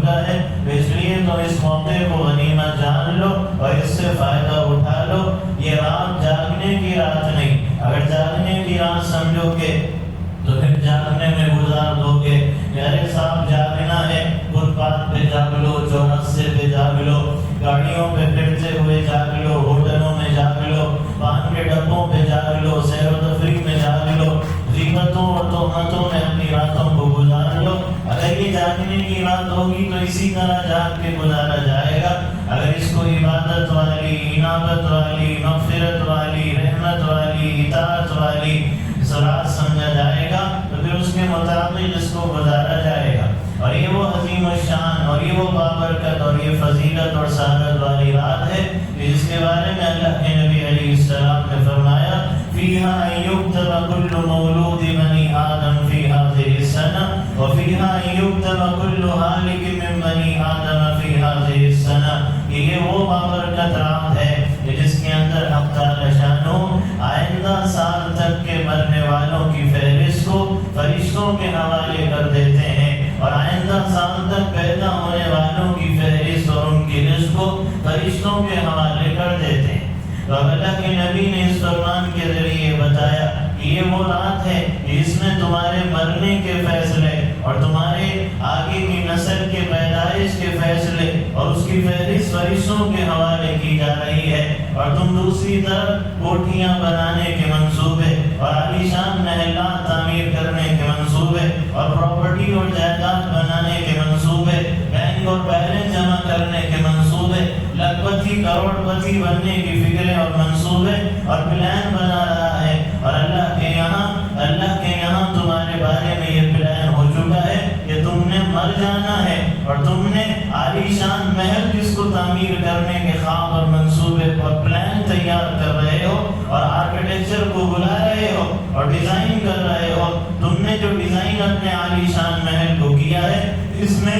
چکا ہے، اس لیے تم اس موقع کو غنیمت جان لو اور اس سے فائدہ اٹھا لو۔ یہ رات جاگنے کی رات نہیں، اگر جاگنے کی رات سمجھو گے تو پھر جاگنے میں گزار دو گے۔ ارے صاحب جاگنا ہے، فٹ پاتھ پہ جاگ لو، چورسے پہ جاگ لو، گاڑیوں پہ پھرتے ہوئے جاگ لو، ہوٹلوں میں جاگ لو، پان کے ڈبوں پہ جاگ لو، سیر و تفریح میں جاگ لو، غیبتوں اور تہمتوں میں اپنی راتوں کو گزار لو۔ اگر یہ جاگنے کی رات ہوگی تو اسی طرح جاگ کے گزارا جائے گا۔ اگر اس کو عبادت والی، انابت والی، مغفرت والی، رحمت والی، اطاعت والی رات سمجھا جائے گا تو پھر اس کے مطابق اس کو گزارا جائے گا۔ اور یہ وہ عظیم الشان اور یہ وہ بابرکت اور یہ فضیلت اور سعادت والی رات ہے جس کے بارے میں اللہ کے نبی علیہ السلام نے فرمایا فِيهَا يُكْتَبَ كُلُّ مَوْلُودِ بَنِي آدَمَ فِي هَذِهِ السَّنَةِ وَفِيهَا يُكْتَبَ كُلُّ هَالِكٍ مِّن بَنِي آدَمَ فِي هَذِهِ السَّنَةِ۔ یہ وہ بابرکت رات ہے جس کے اندر حق تعالی شانہ آئندہ سال تک کے مرنے والوں کی فہرست کو فرشتوں کے حوالے کر دیتے ہیں، اور آئندہ سال تک پیدا ہونے والوں کی فہرست اور ان کی رزق کو فرشتوں کے حوالے کر دیتے ہیں۔ تو اللہ کے نبی نے اس فرمان کے ذریعے بتایا کہ یہ وہ رات ہے جس میں تمہارے مرنے کے فیصلے اور تمہارے آگے کی نسل کے پیدائش کے فیصلے اور اس کی فہرست فرشتوں کے حوالے کی جا رہی ہے، اور تم دوسری طرف کوٹھیاں بنانے کے منصوبے اور عالیشان محلات تعمیر کرنے کے منصوبے اور پراپرٹی اور جائیداد بنانے کے منصوبے، بینک اور بیلنس جمع کرنے کے منصوبے، لاکھ پتی کروڑ پتی بننے کی فکریں اور منصوبے اور پلان بنا رہا ہے، اور اللہ کے یہاں تمہارے بارے میں یہ پلان ہو چکا ہے کہ تم نے مر جانا ہے، اور تم نے عالیشان محل جس کو تعمیر کرنے کے خواب اور منصوبے اور پلان تیار کر رہے ہو اور آرکیٹیکچر کو بلا رہے ہو اور ڈیزائن کر رہے ہو، تم نے جو ڈیزائن اپنے عالیشان محل کو کیا ہے اس میں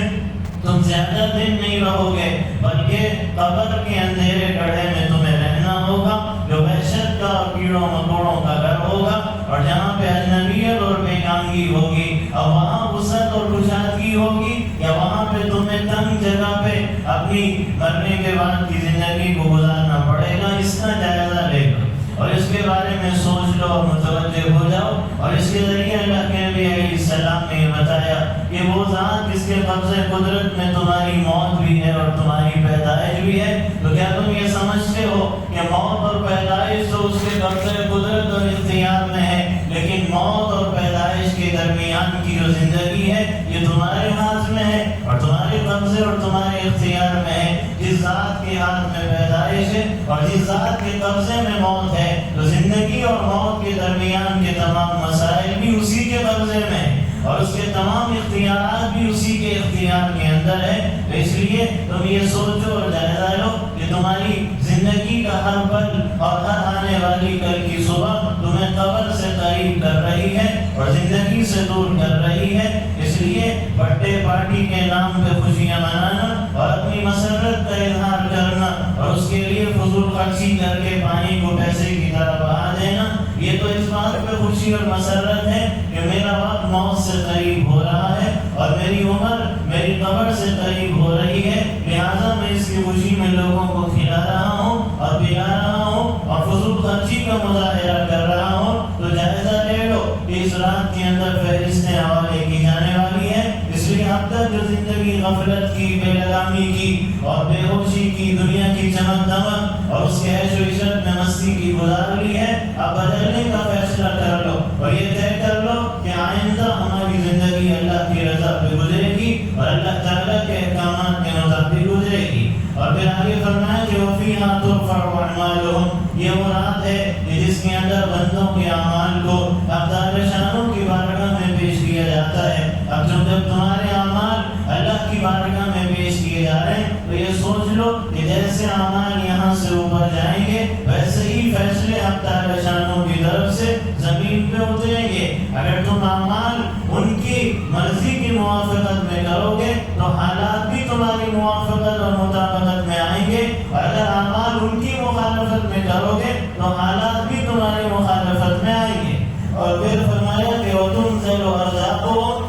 تم زیادہ دن نہیں رہو گے، بلکہ قبر کے اندھیرے گڑھے میں تمہیں رہنا ہوگا جو وحشت کا اور کیڑوں مکوڑوں کا گھر ہوگا، اور جہاں پہ اجنبیت اور بے گانگی ہوگی، اور وہاں وسعت اور کشادگی ہوگی، یا وہاں پہ تمہیں تنگ جگہ پہ اپنی مرنے کے بعد کی زندگی کو گزارنا پڑے گا، اس کا جائزہ لے لو اور اس کے بارے میں سوچ لو اور متوجہ ہو جاؤ۔ اور اس کے ذریعے اللہ کے نبی علیہ السلام نے یہ بتایا کہ وہ ذات جس کے قبضے قدرت میں تمہاری موت بھی ہے اور تمہاری پیدائش بھی ہے، تو کیا تم یہ سمجھتے ہو کہ موت اور پیدائش تو اس کے قبضے قدرت اور اختیار میں ہے، لیکن موت اور پیدائش کے درمیان کی جو زندگی ہے یہ تمہارے ہاتھ میں ہے اور تمہارے قبضے اور تمہارے اختیار میں ہے۔ جس ذات کے ہاتھ میں پیدائش ہے اور جس ذات کے قبضے میں موت ہے، تو زندگی اور موت کے درمیان کے تمام مسائل بھی اسی کے قبضے میں ہیں اور اس کے تمام اختیارات بھی اسی کے اختیار کے اندر ہے۔ تو اس لیے تم یہ سوچو اور جائزہ لو کہ تمہاری زندگی کا ہر پل اور ہر آنے والی کل کی صبح تمہیں قبر سے قریب کر رہی ہے اور زندگی سے دور کر رہی ہے۔ اس لیے برتھڈے پارٹی کے نام پہ خوشیاں منانا اور اپنی مسرت کا اظہار کرنا اور اس کے لیے فضول خرچی کر کے پانی کو پیسے کی طرح بہا دینا، یہ تو اس بات پہ خوشی اور مسرت ہے کہ میرا وقت موت سے قریب ہو رہا ہے اور میری عمر میری قبر سے قریب ہو رہی ہے، لہٰذا میں اس کی خوشی میں لوگوں کو کھلا رہا ہوں اور پلا رہا ہوں اور فضول خرچی کا مظاہرہ کر رہا ہوں۔ تو جائزہ لے لو کہ اس رات کے اندر فہرستیں حوالے کی جانے والی ہیں، اس لیے اب تک جو زندگی غفلت کی، بے لگامی کی اور بے ہوشی کی، دنیا کی چمک دمک اور اس کے عیش و عشرت میں مستی کی گزار لی ہے، اب بدلنے کا فیصلہ کر لو اور یہ طے کر لو کہ آئندہ ہماری زندگی اللہ کی رضا پہ گزرے گی اور اللہ تعالیٰ کے احکامات کے مطابق گزرے گی۔ اور پھر آگے فرمایا کہ وَفِيهَا تُرْفَعُ أَعْمَالُهُمْ، یہ وہ رات ہے جس کے اندر بندوں کے اعمال کو حق تعالی شانوں کی بارگاہ میں پیش کیا جاتا ہے۔ اب جب تمہارے اعمال اللہ کی بارگاہ میں پیش کیے جا رہے ہیں تو یہ سوچ لو کہ جیسے اعمال یہاں سے اوپر جائیں گے ویسے ہی فیصلے حق تعالی شانوں کی طرف سے زمین پہ اتریں گے۔ اگر تم اعمال ان کی مرضی کی موافقت میں کرو گے تو حالات بھی تمہاری موافقت اور مطابقت میں آئیں گے، اور اگر اعمال ان کی مخالفت میں کرو گے تو حالات بھی تمہاری مخالفت میں آئیں گے۔ اور پھر فرمایا کہ وَتُنزِلُ أَرْزَاقُهُمْ،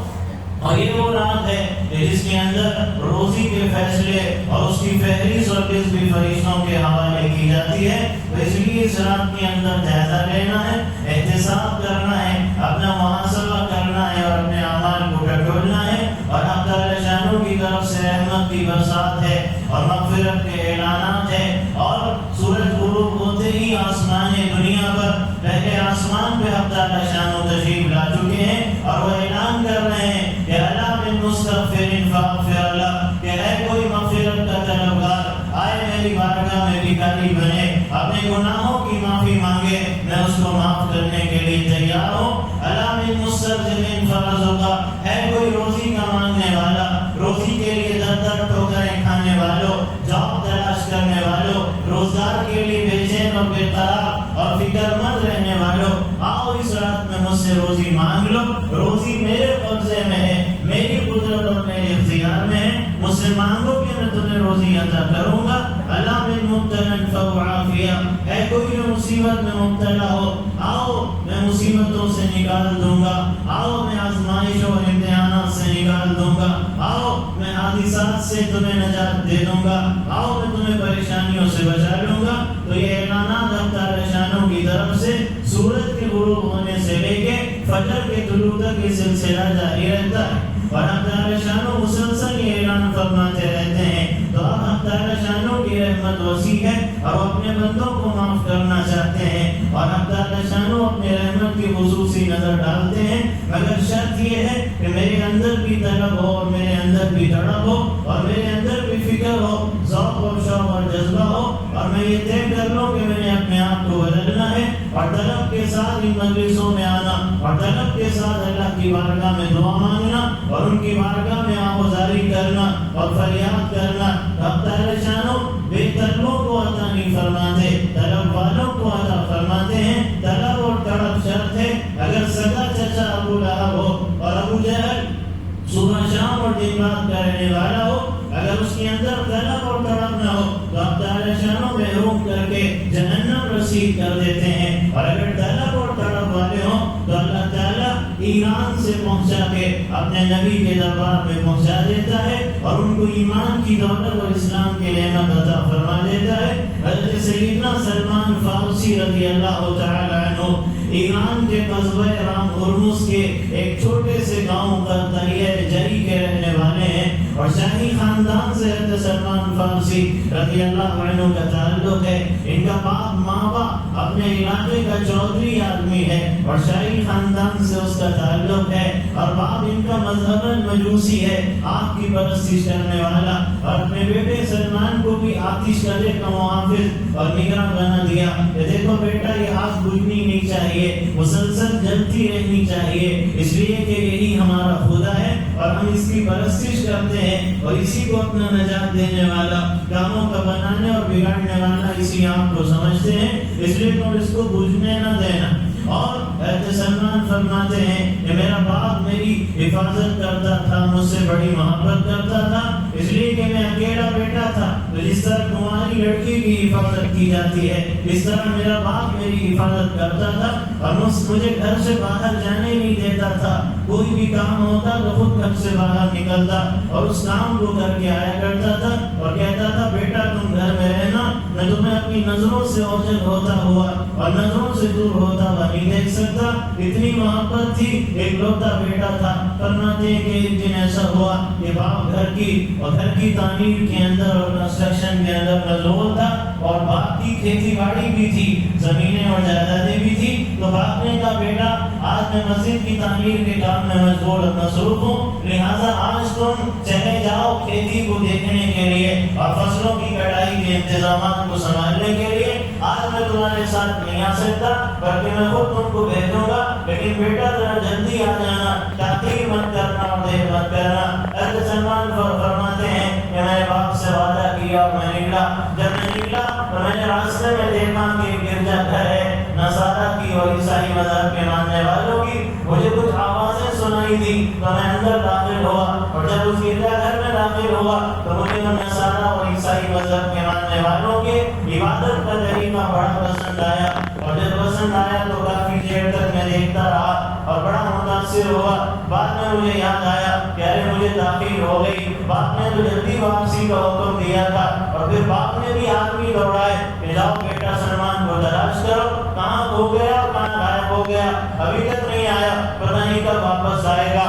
اور یہ وہ رات ہے کہ جس کے اندر روزی کے فیصلے اور اس کی فہرست اور قسط بھی فرشتوں کے حوالے کی جاتی ہے. تو اس لیے اس رات کے اندر جائزہ لینا ہے، احتساب کرنا ہے، اپنا محاسبہ کرنا ہے اور اپنے اعمال کو ٹٹولنا ہے. اور حق تعالی شانوں کی طرف سے رحمت کی برسات ہے اور مغفرت کے اعلانات ہیں. اور سورج غروب ہوتے ہی آسمان دنیا پر پہلے آسمان پہ حق تعالی شانوں تشریف لا چکے ہیں اور وہ اعلان کر رہے ہیں کہ الا من مستغفر فاغفر اللہ، کہ ہے کوئی مغفرت کا طلبگار آئے میری بارگاہ میں بھکاری بنے، اپنے گناہوں کی معافی مانگے، میں اس کو معاف کرنے کے لیے تیار ہوں. الا من مستغفر فرزقہ، ہے کوئی روزی کا مانگنے والا، روزی کے لیے در در ٹھوکریں کھانے والوں، جاب تلاش کرنے والوں، روزگار کے لیے بے چین اور بے قرار اور فکر مند رہنے والوں، آؤ اس رات میں مجھ سے روزی مانگ لو. روزی میرے قبضے میں ہے، میری قدرت اور میرے اختیار میں ہے، مجھ سے مانگو کہ میں تمہیں روزی عطا کروں گا. اللہ من مبتلا فهو عافیہ، ہے کوئی جو مصیبت میں مبتلا ہو، آؤ میں مصیبتوں سے نکال دوں گا، آؤ میں آزمائشوں اور امتحانات سے نکال دوں گا، آؤ میں حادثات سے تمہیں نجات دے دوں گا، آؤ میں تمہیں پریشانیوں سے بچا لوں گا. تو یہ اعلانات حق تعالی شانوں کی طرف سے سورج کے غروب ہونے سے لے کے فجر کے طلوع تک یہ سلسلہ جاری رہتا ہے اور حق تعالی شانوں مسلسل یہ اعلان فرماتے رہتے ہیں. تو اب حق تعالی شانوں کی رحمت وسیع ہے اور وہ اپنے بندوں کو معاف کرنا چاہتے ہیں اور حق تعالی شانوں اپنے رحمت کی خصوصی نظر ڈالتے ہیں، مگر شرط یہ ہے کہ میرے اندر بھی طلب ہو اور میرے اندر بھی تڑپ ہو اور میرے اندر بھی فکر ہو، ذوق اور شوق اور جذبہ ہو، اور میں یہ طے کر لوں کہ میں نے اپنے آپ کو بدلنا ہے اور طلب کے ساتھ ان مجلسوں میں آنا اور طلب کے ساتھ اللہ کی بارگاہ میں دعا مانگنا اور ان کی بارگاہ میں آہوازاری کرنا اور فریاد کرنا. رب تعالی شانوں بے طلبوں کو عطا نہیں فرماتے، طلب والوں کو عطا فرماتے ہیں. طلب اور تڑپ شرط ہے. اگر سگا چچا ابو لہب ہو اور ابو جہل صبح شام اور دن رات کا رہنے والا ہو، اگر اس کے اندر طلب اور تڑپ نہ ہو تو آپ تعالی شانوں محروم کر کے جہنم رسید کر دیتے ہیں. اور اگر طلب اور تڑپ والے ہوں تو اللہ تعالیٰ ایران سے پہنچا کے اپنے نبی کے دربار میں پہنچا دیتا ہے اور ان کو ایمان کی دولت اور اسلام کی نعمت عطا فرما دیتا ہے. حضرت سیدنا سلمان فارسی رضی اللہ تعالی عنہ ایران کے قصبہ رام ہرمز کے ایک چھوٹے سے گاؤں کا دریا جری کے رہنے والے ہیں اور شاہی خاندان سے حضرت سلمان فارسی رضی اللہ عنہ کا تعلق ہے. ان کا باپ ماں باپ اپنے علاقے کا چودھری آدمی ہے اور شاہی خاندان سے اس کا تعلق ہے اور باپ ان کا مذہباً مجوسی ہے، آگ کی پرستش کرنے والا، اور اپنے بیٹے سلمان کو بھی آتش کدے کا محافظ اور نگراں بنا دیا کہ دیکھو بیٹا یہ آگ بجھنی نہیں چاہیے، مسلسل جلتی رہنی چاہیے، اس لیے کہ یہی ہمارا خدا ہے اور ہم اس کی پرستش کرتے ہیں اور اسی کو اپنا نجات دینے والا، کاموں کا بنانے اور بگاڑنے والا اسی آگ کو سمجھتے ہیں، اس لیے تم اس کو بجھنے نہ دینا. اور حضرت سلمان فرماتے ہیں کہ میرا باپ میری حفاظت کرتا تھا، مجھ سے بڑی محبت کرتا تھا، اس لیے کہ میں اکیلا بیٹا تھا. تو جس طرح تمہاری لڑکی کی حفاظت کی جاتی ہے اس طرح میرا باپ میری حفاظت کرتا تھا اور مجھے گھر سے باہر جانے نہیں دیتا تھا. کوئی بھی کام ہوتا تو خود گھر سے باہر نکلتا اور اس کام کو کر کے آیا کرتا تھا اور کہتا تھا بیٹا تم گھر میں رہنا، میں تمہیں اپنی نظروں سے اوجھل ہوتا ہوا اور نظروں سے دور ہوتا ہوا نہیں دیکھ سکتا. اتنی محبت تھی، ایک لوتا بیٹا تھا. فرماتے ہیں کہ ایک دن ایسا ہوا کہ باپ گھر کی تعمیر کے اندر اور کنسٹرکشن کے اندر مشغول تھا اور باپ کی کھیتی باڑی بھی تھی، زمینیں اور جائیدادیں بھی تھی. تو باپ نے کہا بیٹا آج میں مسجد کی تعمیر کے کام میں مشغول اور مصروف ہوں، لہٰذا آج تم چلے جاؤ کھیتی کو دیکھنے کے لیے اور فصلوں کی کٹائی کے انتظامات کو سنبھالنے کے لیے. آج میں تمہارے ساتھ نہیں آ سکتا بلکہ میں خود تم کو بھیجوں گا، لیکن بیٹا ذرا جلدی آ جانا، تاخیر مت کرنا اور دیر مت کرنا. حضرت سلمان فرماتے ہیں کہ میں نے باپ سے وعدہ کیا اور میں نکلا. جب میں نکلا تو میں نے راستے میں دیکھا کہ گرجا گھر ہے نصارہ کی اور عیسائی مذہب کے ماننے والوں کی. مجھے کچھ آوازیں سنائی دی تو میں اندر داخل ہوا، اور جب اس گرجا گھر میں داخل ہوا تو مجھے نصارہ اور عیسائی مذہب کے ماننے والوں کے عبادت کا طریقہ بڑا پسند آیا، اور جب پسند آیا تو کافی دیر تک میں دیکھتا رہا اور بڑا متاثر ہوا۔ بعد میں مجھے یاد آیا کہ ارے مجھے تاخیر ہو گئی، باپ نے تو جلدی واپسی کا حکم دیا تھا، اور پھر باپ نے بھی آدمی دوڑائے کہ جاؤ بیٹا سلمان کو تلاش کرو، کہاں کھو گیا اور کہاں غائب ہو گیا، ابھی تک نہیں آیا، پتہ نہیں کب واپس آئے گا۔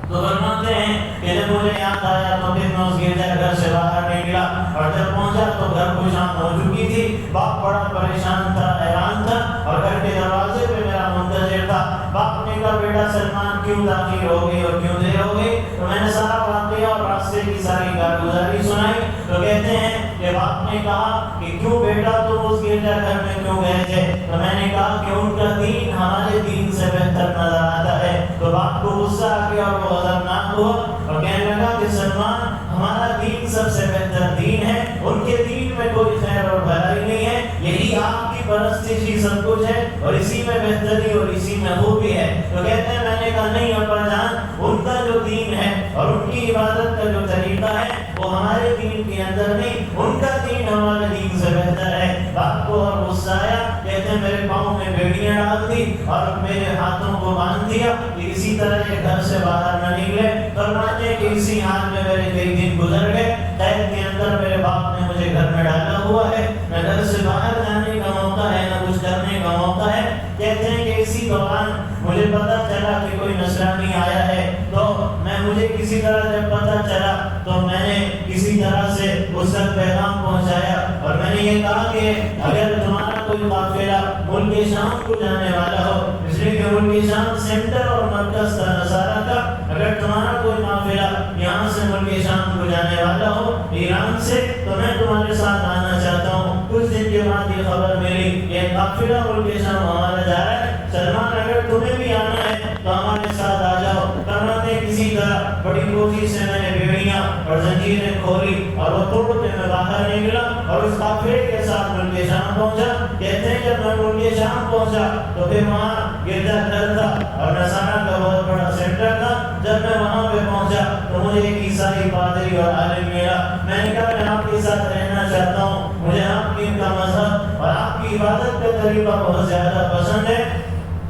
تو فرماتے ہیں کہ جب مجھے یاد آیا تو پھر میں اس گرجا گھر سے باہر نکلا، اور جب پہنچا تو گھر کو شام ہو چکی تھی۔ باپ بڑا پریشان تھا، حیران تھا، اور گھر کے دروازے پہ میرا منتظر تھا۔ باپ نے کہا بیٹا سلمان کیوں تاخیر ہو گئی اور کیوں دیر ہو گئی؟ تو میں نے سارا واقعہ اور راستے کی ساری کارگزاری سنائی۔ تو کہتے ہیں کہ باپ نے کہا کہ کیوں بیٹا تم اس گرجا گھر میں کیوں گئے تھے؟ تو میں نے کہا کہ ان کا دین ہمارے دین سے بہتر نظر آتا ہے۔ تو باپ کو غصہ آ گیا اور وہ غضبناک ہوا اور کہنے لگا کہ سلمان ہمارا دین سب سے بہتر دین ہے، ان کے دین میں کوئی خیر اور بھلائی نہیں ہے، یہی آپ کی پرستش ہی سب کچھ ہے، اور اسی میں بہتری اور اسی میں خوبی ہے۔ تو کہتے ہیں میں نے کہا نہیں ابا جان، ان کا جو دین ہے اور ان کی عبادت کا جو طریقہ ہے وہ ہمارے دین کے اندر نہیں، ان کا دین ہمارے دین سے بہتر ہے۔ باپ کو اور غصہ آیا، کہتے ہیں میرے پاؤں میں بیڑیاں ڈال دی اور میرے ہاتھوں کو باندھ دیا کہ اسی طرح یہ گھر سے باہر نہ نکلے۔ فرماتے ہیں کہ اسی حال میں میرے کئی دن گزر گئے، قید کے اندر میرے باپ نے مجھے گھر میں ڈالا ہوا ہے، نہ گھر سے باہر جانے کا موقع ہے نہ کچھ کرنے کا موقع ہے۔ کہتے ہیں کہ اسی دوران مجھے پتہ چلا کہ کوئی نصرانی آیا ہے، تو مجھے کسی طرح جب پتہ چلا تو میں نے کسی طرح سے اس تک پیغام پہنچایا، اور میں نے یہ کہا کہ اگر تمہارا کوئی قافلہ ملک شام کو جانے والا ہو، اس لیے کہ ملک شام سینٹر اور مرکز تھا نصارہ کا، اگر تمہارا کوئی قافلہ یہاں سے ملک شام کو جانے والا ہو ایران سے، تو میں تمہارے ساتھ آنا چاہتا ہوں۔ کچھ دن کے بعد یہ خبر ملی کہ قافلہ ملک شام ہمارا جا رہا ہے، سلمان اگر تمہیں بھی آنا ہے تو ہمارے ساتھ آ جاؤ۔ فرماتے کسی طرح بڑی کوشش سے میں نے بیڑیاں اور زنجیریں کھولی اور وہ توڑتے میں باہر نکلا اور اس قافلے کے ساتھ ملک شام پہنچا۔ کہتے ہیں جب میں ملک شام پہنچا تو پھر وہاں گرجا گھر تھا اور نصارہ کا بہت بڑا سینٹر تھا۔ جب میں وہاں پہ پہنچا تو مجھے ایک عیسائی پادری اور عالم ملا۔ میں نے کہا میں آپ کے ساتھ رہنا چاہتا ہوں، مجھے آپ کی کا مذہب اور آپ کی عبادت کا طریقہ بہت زیادہ پسند ہے۔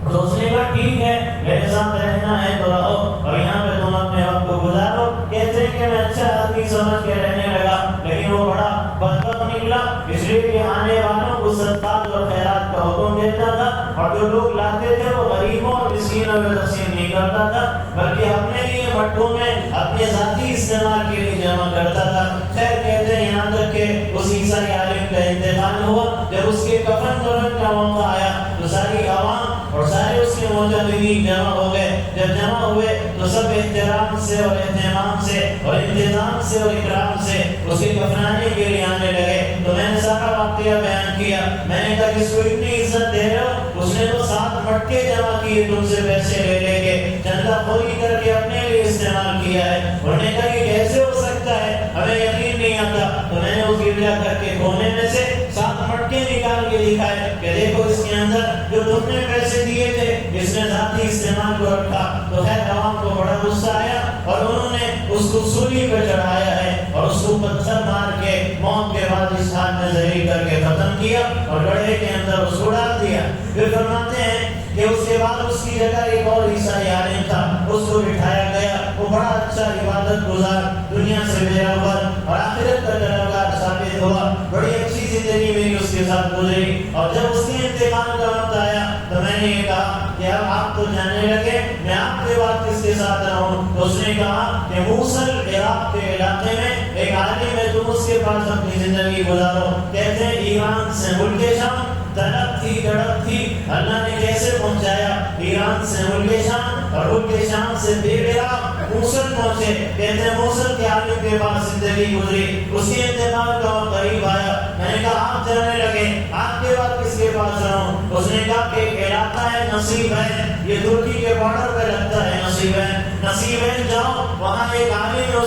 تو اس نے کہا ٹھیک ہے، میرے ساتھ رہنا ہے تو رہو اور یہاں پہ تم اپنے وقت کو گزارو۔ کہتے ہیں کہ میں اچھا آدمی سمجھ کے رہنے لگا، لیکن وہ بڑا بدبخت نکلا، اس لیے کہ آنے والوں کو صدقات اور خیرات کا حکم دیتا تھا، اور جو لوگ لاتے تھے وہ غریبوں اور مسکینوں میں تقسیم نہیں کرتا تھا، بلکہ اپنے لیے مٹھوں میں اپنے ذاتی استعمال کے لیے جمع کرتا تھا۔ خیر کہتے ہیں یہاں تک کہ اس عیسائی عالم کا انتقال ہوا، جب اس کے کفن دفن کا موقع آیا تو ساری عوام اور سارے اس کے موجودین جمع ہو گئے۔ جب جمع ہوئے تو سب احترام سے اور اہتمام سے اور انتظام سے اور اکرام سے اس کے کفنانے کے لیے آنے لگے۔ تو میں نے سارا واقعہ بیان کیا، میں نے کہا کس کو اتنی عزت دے رہے ہو؟ اس نے تو 7 مٹکے جمع کیے تم سے پیسے لے لے کے، چندہ خوری کر کے اپنے لیے استعمال کیا ہے۔ انہوں نے کہا کہ کیسے ہو سکتا ہے، ہمیں یقین نہیں آتا۔ تو میں نے اس گرجا گھر کے کونے میں سے 7 مٹکے نکال کے دکھائے کہ دیکھو اس کے اندر جو تم نے پیسے دیے تھے اس نے ذاتی استعمال کو رکھا۔ تو خیر عوام کو بڑا غصہ آیا اور انہوں نے اس کو سولی پہ چڑھایا ہے اور اس کو پتھر مار کے موت کے بعد اس حال میں زہریل کر کے ختم کیا اور گڑھے کے اندر اس کو ڈال دیا۔ پھر فرماتے ہیں کہ اس کے بعد اس کی جگہ ایک اور عیسائی عالم تھا، اس کو بٹھایا گیا۔ وہ بڑا اچھا عبادت گزار، دنیا سے بےخبر اور آخرت کا طلبگار ثابت ہوا۔ بڑی اچھی زندگی میری اس کے ساتھ گزری، اور جب اس کے انتقال کا وقت آیا تو میں نے یہ کہا کہ اب آپ تو جانے لگے، میں آپ کے بعد کس کے ساتھ رہوں؟ تو اس نے کہا کہ موصل عراق کے علاقے میں ایک عالم ہے، تم اس کے پاس اپنی زندگی گزارو۔ کہتے ہیں ایران سے ملک شام طلب تھی، جڑپ تھی، اللہ نے کیسے پہنچایا؟ ایران سے ملک شام اور ملک شام سے پھر عراق موصل پہنچے۔ کہتے ہیں موصل کے عالم کے پاس زندگی گزری، اس کے انتقال کا وقت قریب آیا۔ میں نے کہا آپ جانے لگے، آپ کے بعد کس کے پاس رہوں؟ اس نے کہا کہ ایک علاقہ ہے نصیب ہے، یہ ترکی کے بارڈر پہ لگتا ہے نصیب ہے، نصیب ہے جاؤ وہاں ایک عالم ہے،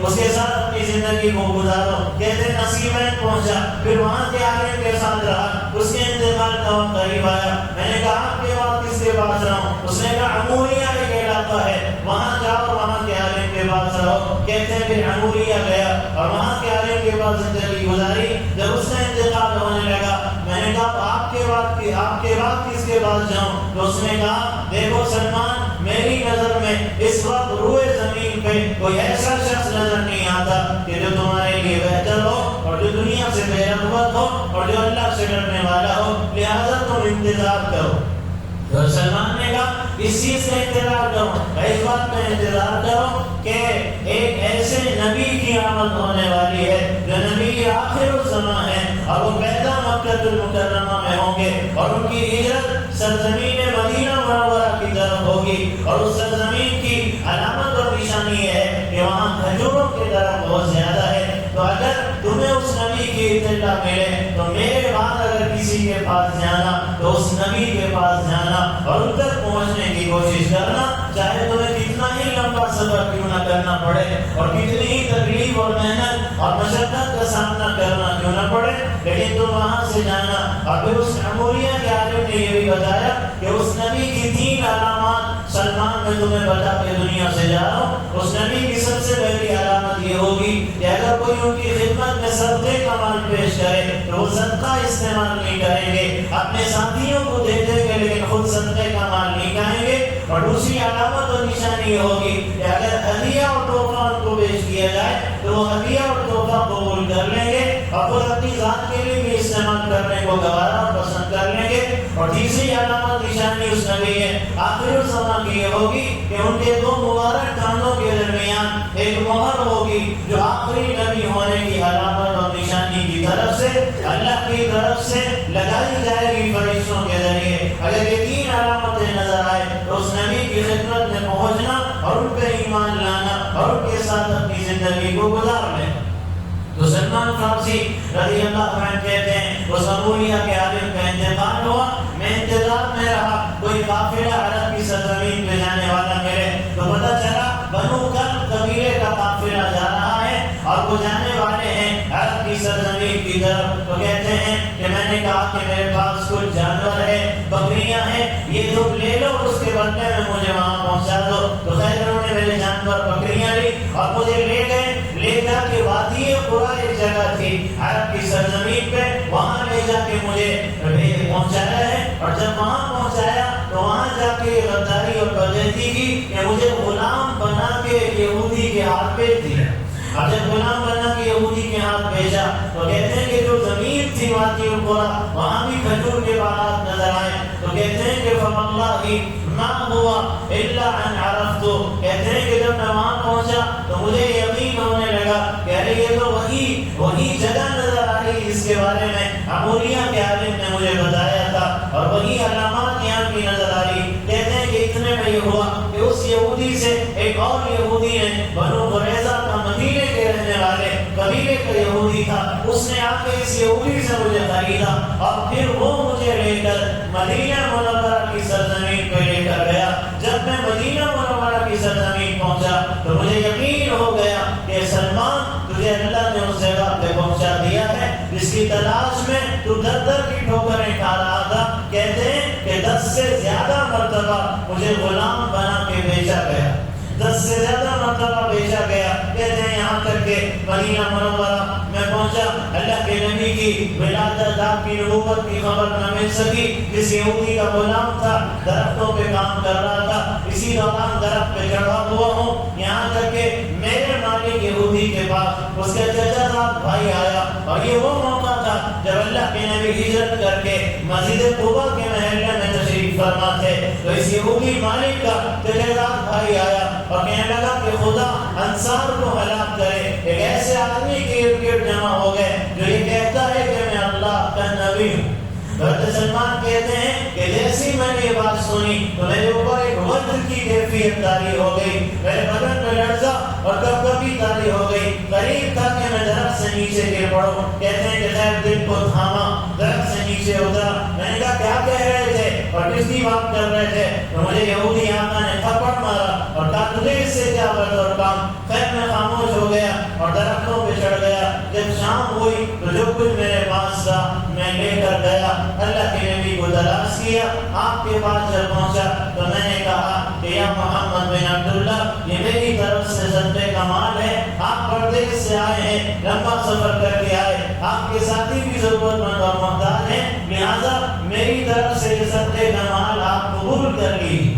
اس کے ساتھ اپنی زندگی کو گزارو۔ کہتے ہیں نصیب ہے پہنچا، پھر وہاں کے عالم کے ساتھ رہا، اس کے انتقال کا وقت قریب آیا۔ میں نے کہا آپ کے بعد کس کے پاس رہوں؟ اس نے کہا عموریہ ایک وہاں جاؤ اور وہاں کے عالم کے پاس رہو. کہتے ہیں پھر عموریہ گیا اور وہاں کے عالم کے پاس زندگی گزاری. جب اس کا انتقال ہونے لگا میں نے کہا آپ کے بعد کس کے پاس جاؤں؟ تو اس نے کہا دیکھو سلمان، میری نظر میں اس وقت روئے زمین پہ کوئی ایسا شخص نظر نہیں آتا کہ جو تمہارے لیے بہتر ہو اور جو دنیا سے بے رغبت ہو اور جو اللہ سے ڈرنے والا ہو، لہذا تم انتظار کرو. تو سلمان نے کہا اس چیز کا انتظار کرو، اس بات کا انتظار کرو کہ ایک ایسے نبی کی آمد ہونے والی ہے جو نبی آخر الزمان ہے اور وہ پیدا مکہ المکرمہ میں ہوں گے اور ان کی ہجرت سرزمین مدینہ منورہ کی طرف ہوگی اور اس سرزمین کی علامت اور نشانی ہے کہ وہاں کھجوروں کے درخت بہت زیادہ ہے. تو اگر تمہیں اس نبی کی اطلاع ملے تو میرے بعد اگر کسی کے پاس جانا تو اس نبی کے پاس جانا اور ان تک پہنچنے کی کوشش کرنا، چاہے تمہیں کتنا ہی لمبا سفر کیوں نہ کرنا پڑے اور کتنی ہی تکلیف اور محنت اور مشقت کا سامنا کرنا کیوں نہ پڑے، لیکن تم وہاں سے جانا. اور پھر اس عموریہ کے عالم نے یہ بھی بتایا کہ اس نبی کی 3 علامات سلمان میں تمہیں بتا کے دنیا سے جا رہا ہوں. اس نبی کی سب سے پہلی علامت یہ ہوگی کہ اگر کوئی ان کی خدمت میں صدقے کا مال پیش کرے تو وہ صدقہ استعمال نہیں کریں گے، اپنے ساتھیوں کو دے دیں گے لیکن خود صدقے کا مال نہیں کھائیں گے. اور دوسری علامت اور نشانی یہ ہوگی کہ اگر ہدیہ اور تحفہ ان کو پیش کیا جائے تو وہ ہدیہ اور تحفہ قبول کر لیں گے اور خود اپنی ذات کے لیے بھی استعمال کرنے کو گوارا اور پسند کر لیں گے. اور تیسری علامت نشانی اس نبی ہے آخر الزمان کی یہ ہوگی کہ ان کے 2 مبارک کانوں کے درمیان ایک مہر ہوگی جو آخری نبی ہونے کی علامت اور نشانی کی طرف سے اللہ کی طرف سے لگائی جائے گی فرشتوں کے ذریعے. اگر یہ 3 علامتیں نظر آئے تو اس نبی کی خدمت میں پہنچنا اور ان پہ ایمان لانا اور ان کے ساتھ اپنی زندگی کو گزار لیں. تو سلمان فارسی رضی اللہ عنہ کہتے ہیں اس عموریہ کے عالم کا انتقال ہوا، میں انتظار میں رہا کوئی قافلہ عرب کی سرزمین پہ جانے والا ملے. تو پتہ چلا بنو کلب قبیلے کا قافلہ جا رہا ہے اور وہ جانے والے ہیں عرب کی سرزمین کی طرف. تو کہتے ہیں کہ میں نے کہا کہ میرے پاس کچھ جانور ہے، بکریاں ہیں، یہ تم لے لو اس کے بدلے میں مجھے وہاں پہنچا دو. تو خیر انہوں نے میرے جانور بکریاں لی اور مجھے لے گئے. لے جا کے وادی قرا ایک جگہ تھی عرب کی سرزمین پہ، وہاں لے جا کے مجھے پہنچایا ہے. اور جب وہاں پہنچایا تو وہاں جا کے غداری اور بدعہدی کی کہ مجھے غلام بنا کے یہودی کے ہاتھ بھیج دیا. اور جب غلام بنا کے یہودی کے ہاتھ بھیجا تو کہتے ہیں کہ جو زمین تھی وادی القرا وہاں بھی کھجور کے باغات نظر آئے. تو کہتے ہیں کہ فواللہ ما ہوا الا ان عرفت. کہتے ہیں کہ جب میں وہاں پہنچا تو مجھے یقین ہونے لگا کہ ارے یہ تو وہی جگہ نظر آ رہی جس کے بارے میں عموریہ کے عالم نے مجھے بتایا تھا اور وہی علامات یہاں کی نظر آ رہی. کہتے ہیں کہ اتنے میں یہ ہوا کہ اس یہودی سے ایک اور یہودی نے بنو قریظہ کا مدینے کے رہنے والے قبیلے کا یہودی تھا، اس نے آ کے اس یہودی سے مجھے خریدا اور پھر وہ مجھے لے کر مدینہ منورہ کی سرزمین پہ لے کر گیا. جب میں مدینہ منورہ کی سرزمین پہنچا تو مجھے یقین ہو گیا کہ سلمان تجھے اللہ نے اس جگہ پہ پہنچا دیا ہے جس کی تلاش میں تو در در کی ٹھوکریں کھا رہا تھا. کہتے ہیں کہ 10 سے زیادہ مرتبہ مجھے غلام بنا کے بھیجا گیا، 10 سے زیادہ مرتبہ بھیجا گیا. کہتے ہیں یہاں تک کہ مدینہ منورہ میں پہنچا، اللہ کے نبی کی ولادت آپ کی نبوت کی خبر نہ مل سکی. جس یہودی کا غلام تھا درختوں پہ کام کر رہا تھا، اسی دوران درخت پہ چڑھا ہوا ہوں، یہاں تک کہ میرے مالک یہودی کے پاس اس کا چچا زاد بھائی آیا. اور یہ وہ موقع تھا جب اللہ کے نبی ہجرت کر کے مسجد قباء کے محلے میں تشریف فرما تھے. تو اس یہودی مالک کا چچا زاد بھائی آیا اور کہنے لگا کہ خدا انصار کو ہلاک کرے. ایک ایسے آدمی کے ارد گرد جمع ہو گئے جو یہ کہتا ہے کہ میں اللہ کا نبی ہوں. حضرت سلمان کہتے ہیں کہ جیسی میں نے یہ بات سنی تو میرے اوپر ایک وجر کی کیفیت طاری ہو گئی، میرے بدن میں لرزہ اور کپکپی طاری ہو گئی. قریب تھا کہ میں درخت سے نیچے گر پڑوں. کہتے ہیں کہ خیر دل کو تھاما، درخت سے نیچے اترا. میں نے کہا کیا کہہ رہے تھے اور کس کی بات کر رہے تھے؟ تو مجھے یہودی آقا نے تھپڑ مارا اور کہا تجھے اس سے کیا بات اور کام؟ خیر میں خاموش ہو گیا اور درختوں پہ چڑھ گیا. جب شام ہوئی تو جو کچھ میرے پاس تھا میں لے کر گیا. اللہ کے نبی کو تلاش کیا. آپ کے پاس جب پہنچا تو میں نے کہا کہ یا محمد بن عبداللہ یہ میری طرف سے صدقے کا مال ہے. آپ پردیس سے آئے ہیں, لمبا سفر کر کے آئے, آپ کے ساتھی بھی ضرورت مند اور محتاج ہیں, لہذا میری طرف سے یہ صدقے کا مال آپ قبول کر لیجیے.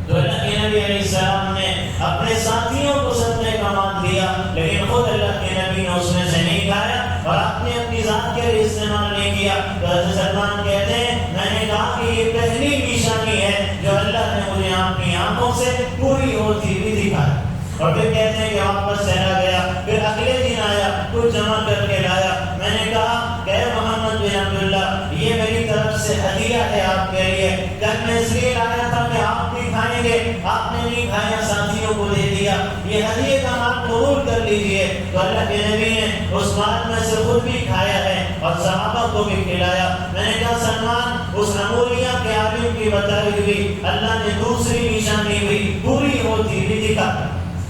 تو اللہ کے نبی علیہ السلام نے اپنے ساتھیوں کو صدقے کا مال دیا, لیکن خود اللہ کے نبی نے اس میں سے نہیں کھایا اور آپ نے اپنی ذات کے لیے استعمال نہیں کیا. تو حضرت سلمان کہتے ہیں میں نے کہا کہ یہ پہلی نشانی ہے جو اللہ نے مجھے اپنی آنکھوں سے پوری ہوتی ہوئی دکھائی. اور پھر کہتے ہیں کہ واپس چلا گیا. پھر اگلے دن آیا, کچھ جمع کر کے لایا. میں نے کہا کہ محمد بن عبداللہ یہ میری طرف سے ہدیہ ہے آپ کے لیے. جب میں اس لیے لایا تھا کہ آپ بھی کھائیں گے, آپ نے نہیں کھایا, ساتھیوں کو دے دیا, یہ ہدیے کا مال قبول کر لیجئے. تو اللہ کے نبی نے اس مال میں سے خود بھی کھایا ہے اور صحابہ کو بھی کھلایا. میں نے کہا سلمان اس امولیہ کے عالم کی بتائی ہوئی اللہ نے دوسری نشانی بھی پوری ہوتی بھی دکھا.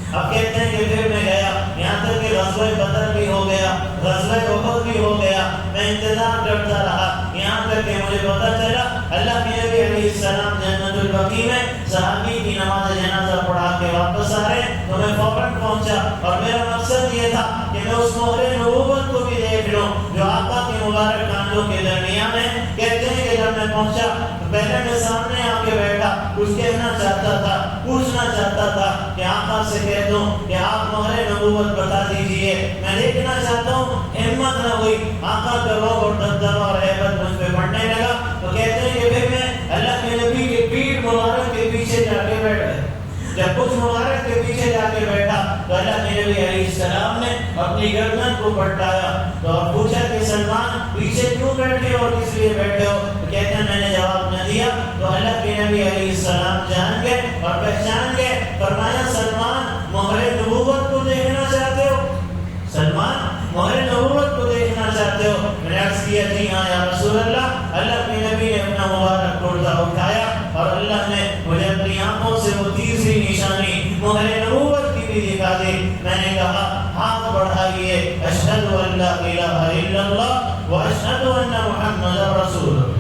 اب کہتے ہیں کہ پھر میں گیا, یہاں تک کہ غزوہ بدر بھی ہو گیا, غزوہ احد بھی ہو گیا. میں انتظار کرتا رہا یہاں تک کہ مجھے پتہ چلا اللہ کے نبی علیہ السلام جنت البقیع میں صحابی کی نماز جنازہ پڑھا کے واپس آ رہے. تو میں فوراً پہنچا اور میرا مقصد یہ تھا کہ میں اس مہر نبوت کو بھی دیکھ لوں جو آقا کے مبارک کاندھوں کے درمیان ہے. کہتے ہیں کہ جب میں پہنچا تو پہلے میں سامنے آ کے بیٹھا, کچھ کہنا چاہتا تھا, پوچھنا چاہتا تھا کہ آقا سے کہہ دوں کہ آپ مہر نبوت بتا دیجئے, میں دیکھنا چاہتا ہوں. ہمت نہ ہوئی, آقا کا روب اور دبدبہ اور ہیبت مجھ پہ بڑھنے لگا. تو کہتے ہیں کہ پھر میں اللہ کے نبی کے پیٹھ مبارک کے پیچھے جا کے بیٹھ گیا. جب کچھ مبارک کے پیچھے جا کے بیٹھا تو اللہ کے نبی علیہ السلام نے اپنی گردن کو پلٹایا تو پوچھا کہ سلمان پیچھے کیوں بیٹھے ہو اور کس لیے بیٹھے ہو؟ تو کہتے ہیں میں نے جواب نہ دیا. تو اللہ کے نبی علیہ السلام جان گئے اور پہچان گئے. فرمایا سلمان مہر نبوت کو دیکھنا چاہتے ہو؟ سلمان مہر نبوت کو دیکھنا چاہتے ہو؟ میں نے عرض کیا جی ہاں یا رسول اللہ. اللہ کے نبی نے اپنا مبارک کردہ اٹھایا اور اللہ نے مجھے اپنی آنکھوں سے وہ تیسری نشانی مہر نبوت کی بھی دکھا دی. میں نے کہا ہاتھ بڑھائیے, اشہد ان لا الہ الا اللہ و اشہد ان محمد رسول اللہ.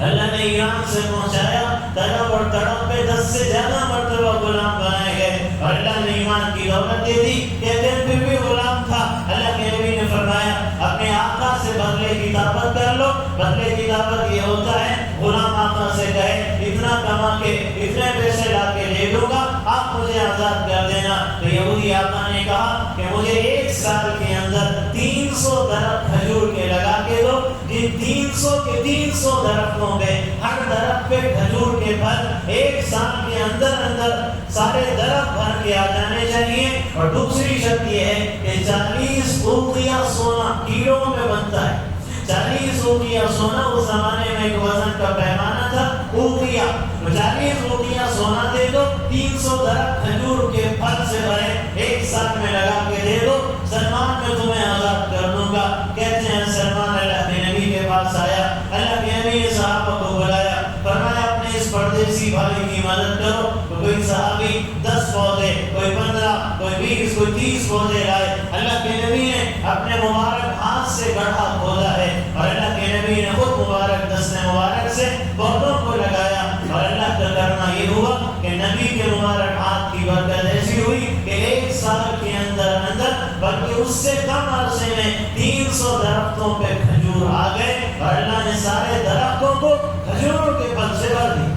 اللہ نے ایران سے پہنچایا, تڑپ اور تڑپ پہ 10 سے زیادہ مرتبہ غلام بنائے گئے اور اللہ نے ایمان کی دولت دے دی. کہتے ہیں پھر بھی غلام تھا. اللہ کے نبی نے فرمایا اپنے آقا سے بدلے کی دعوت کر لو. بدلے کی دعوت یہ ہوتا ہے غلام آقا سے کہے اتنا کما کے اتنے پیسے لا کے دے دوں گا, آپ مجھے آزاد کر دینا. تو یہودی آقا نے کہا کہ مجھے 1 سال کے اندر 300 درخت کھجور کے لگا کے دو. جن 300 کے 300 درختوں پہ ہر درخت پہ کھجور کے پھل 1 سال کے اندر اندر سارے درخت بھر کے آ جانے چاہیے. اور دوسری شرط یہ ہے کہ 40 اوقیہ سونا کیلوں میں بنتا ہے. 40 اوقیہ سونا اس زمانے میں ایک وزن کا پیمانہ تھا, اوقیہ. 40 اوقیہ سونا دے دو, 300 درخت کھجور کے پھل سے بھرے 1 سال میں لگا کے دے دو. سلمان میں تمہیں آزاد کر دوں گا. کہتے ہیں سلمان اللہ کے نبی کے پاس آیا. اللہ کے نبی نے صحابہ کو بلایا, فرمایا اپنے اس پردیسی بھائی کی مدد کرو. تو کوئی صحابی 10 پودے, کوئی 15, کوئی 20, کوئی 30 پودے لائے. اللہ کے نبی نے اپنے مبارک ہاتھ سے گڑھا کھودا ہے اور اللہ کے نبی نے خود مبارک دست مبارک سے پودوں کو لگایا. اور اللہ کا کرنا یہ ہوا کہ نبی کے مبارک ہاتھ کی برکت ایسی ہوئی کہ 1 سال کے اندر اندر بلکہ اس سے کم عرصے میں 300 درختوں پہ کھجور آ گئے اور اللہ نے سارے درختوں کو کھجوروں کے پھل سے بھر دی.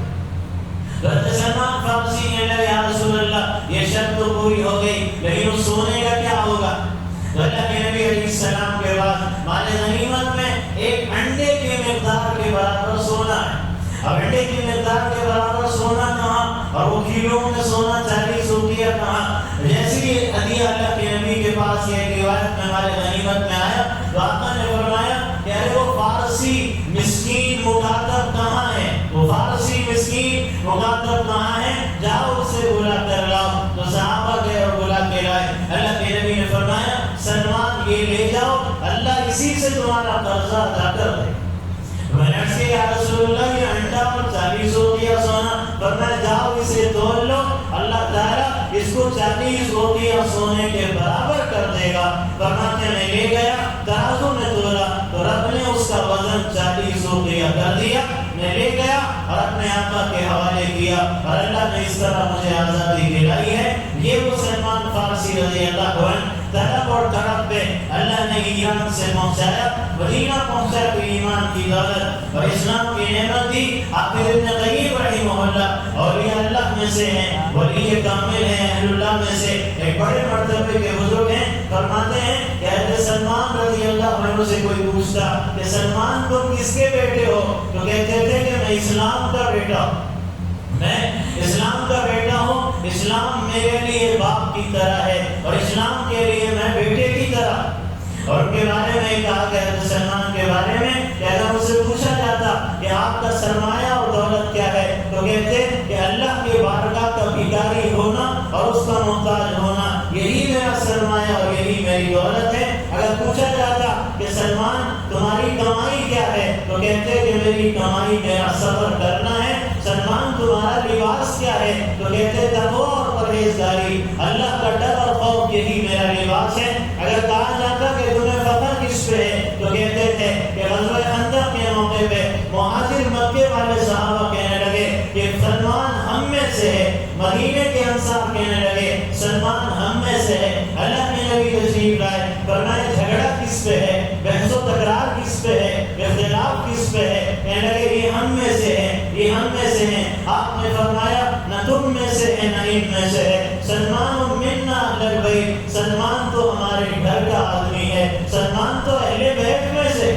حضرت سلمان فارسی نے کہا یا رسول اللہ یہ شرط تو پوری ہو گئی, لیکن اس سونے کا کیا ہوگا؟ تو اللہ کے نبی علیہ السلام کے بعد مال غنیمت میں ایک انڈے کی مقدار کے برابر سونا ہے. اب انڈے کی مقدار کے برابر سونا کہاں اور وہ کیلوں میں سونا 40 اوقیہ کہاں؟ جیسے ہدیہ اللہ کے نبی کے پاس یہ روایت میں مال غنیمت میں آیا تو آقا نے فرمایا کہ ارے وہ فارسی مسکین مخاطب کہاں ہے؟ وہ فارسی مسکین مخاطب کہاں ہے؟ جاؤ اسے بلا کر لاؤ. تو صحابہ گئے اور بلا کے لائے. اللہ کے نبی نے فرمایا سلمان یہ لے جاؤ, اللہ اسی سے تمہارا قرضہ ادا کر دے. میں نے عرض کیا یا رسول اللہ یہ انڈا اور 40 اوقیہ سونا, فرمایا جاؤ اسے تول لو, اللہ 40 روٹیاں سونے کے برابر کر دے گا۔ فرماتے میں لے گیا، ترازو میں تولا تو رب نے اس کا وزن 40 روٹیاں کر دیا۔ میں لے گیا اور اپنے آقا کے حوالے کیا، اور اللہ نے اس طرح مجھے آزادی دلائی ہے۔ یہ وہ سلمان فارسی رضی اللہ عنہ طلب اور تڑپ پہ اللہ نے ایران سے پہنچایا، مدینہ پہنچا تو ایمان کی دولت اور اسلام کی نعمت دی۔ آخر ابن قیم رحمہ اللہ اولیاء اللہ میں سے ہیں، ولی کامل ہیں، اہل اللہ میں سے ایک بڑے مرتبے کے بزرگ ہیں۔ فرماتے ہیں کہ حضرت سلمان رضی اللہ عنہ سے کوئی پوچھتا کہ سلمان تم کس کے بیٹے ہو، تو کہتے تھے کہ میں اسلام کا بیٹا ہوں، میں اسلام کا بیٹا ہوں، اسلام میرے لیے باپ کی طرح ہے اور اسلام کے لیے میں بیٹے کی طرح۔ اور ان کے بارے میں کہا کہ حضرت سلمان کے بارے میں کہ اگر ان سے پوچھا جاتا کہ آپ کا سرمایہ اور دولت کیا ہے تو کہتے کہ اللہ کے بارگاہ کا بھکاری ہونا اور اس کا محتاج ہونا، یہی میرا سرمایہ اور یہی میری دولت ہے۔ اگر پوچھا جاتا کہ سلمان تمہاری کمائی کیا ہے تو کہتے کہ میری کمائی میرا صبر کرنا ہے۔ سلمان تمہارا لباس کیا ہے تو کہتے تقویٰ اور پرہیزگاری، اللہ کا ڈر اور خوف یہی میرا لباس ہے۔ اگر کہا جاتا کہ تمہیں فخر کس پہ ہے تو کہتے تھے کہ غزوہ خندق کے موقع پہ مہاجر مکے والے صحابہ کہنے لگے کہ سلمان ہم میں سے ہے، مدینے کے انصار کہنے لگے سلمان ہم میں سے ہے۔ اللہ کے نبی تشریف لائے، فرمایا جھگڑا کس پہ ہے، بحث و تکرار کس پہ ہے، اختلاف کس پہ ہے، کہنے لگے یہ ہم میں سے ہے، یہ ہم میں سے ہیں۔ آپ نے فرمایا نہ تم میں سے ہے نہ ان میں سے ہے، سلمان منا اہل البیت، سلمان تو ہمارے گھر کا آدمی ہے، سلمان تو اہل بیت میں سے،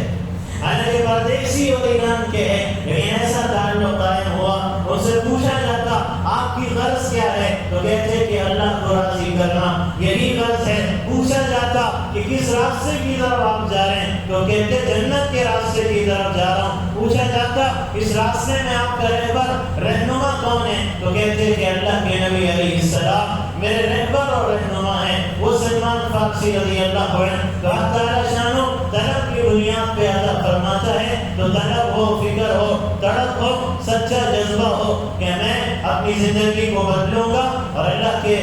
حالانکہ پردیسی اور ایران کے ہیں، لیکن ایسا تعلق قائم ہوا۔ ان سے پوچھا جاتا آپ کی غرض کیا ہے تو کہتے کہ اللہ کو راضی کرنا، یہی غرض ہے۔ پوچھا جاتا کہ کس راستے کی طرف آپ جا رہے ہیں تو کہتے جنت کے راستے کی طرف جا رہا ہوں۔ پوچھا جاتا اس راستے میں آپ کا رہبر رہنما کون ہے تو کہتے کہ اللہ کے نبی علیہ السلام میرے رہبر اور رہنما ہیں، وہ سلمان فارسی رضی اللہ عنہ۔ اللہ تعالیٰ شانو طلب کی بنیاد پہ عطا فرماتا ہے، تو طلب ہو، فکر ہو، تڑپ ہو، سچا جذبہ ہو کہ میں اپنی زندگی کو بدلوں گا اور اللہ کے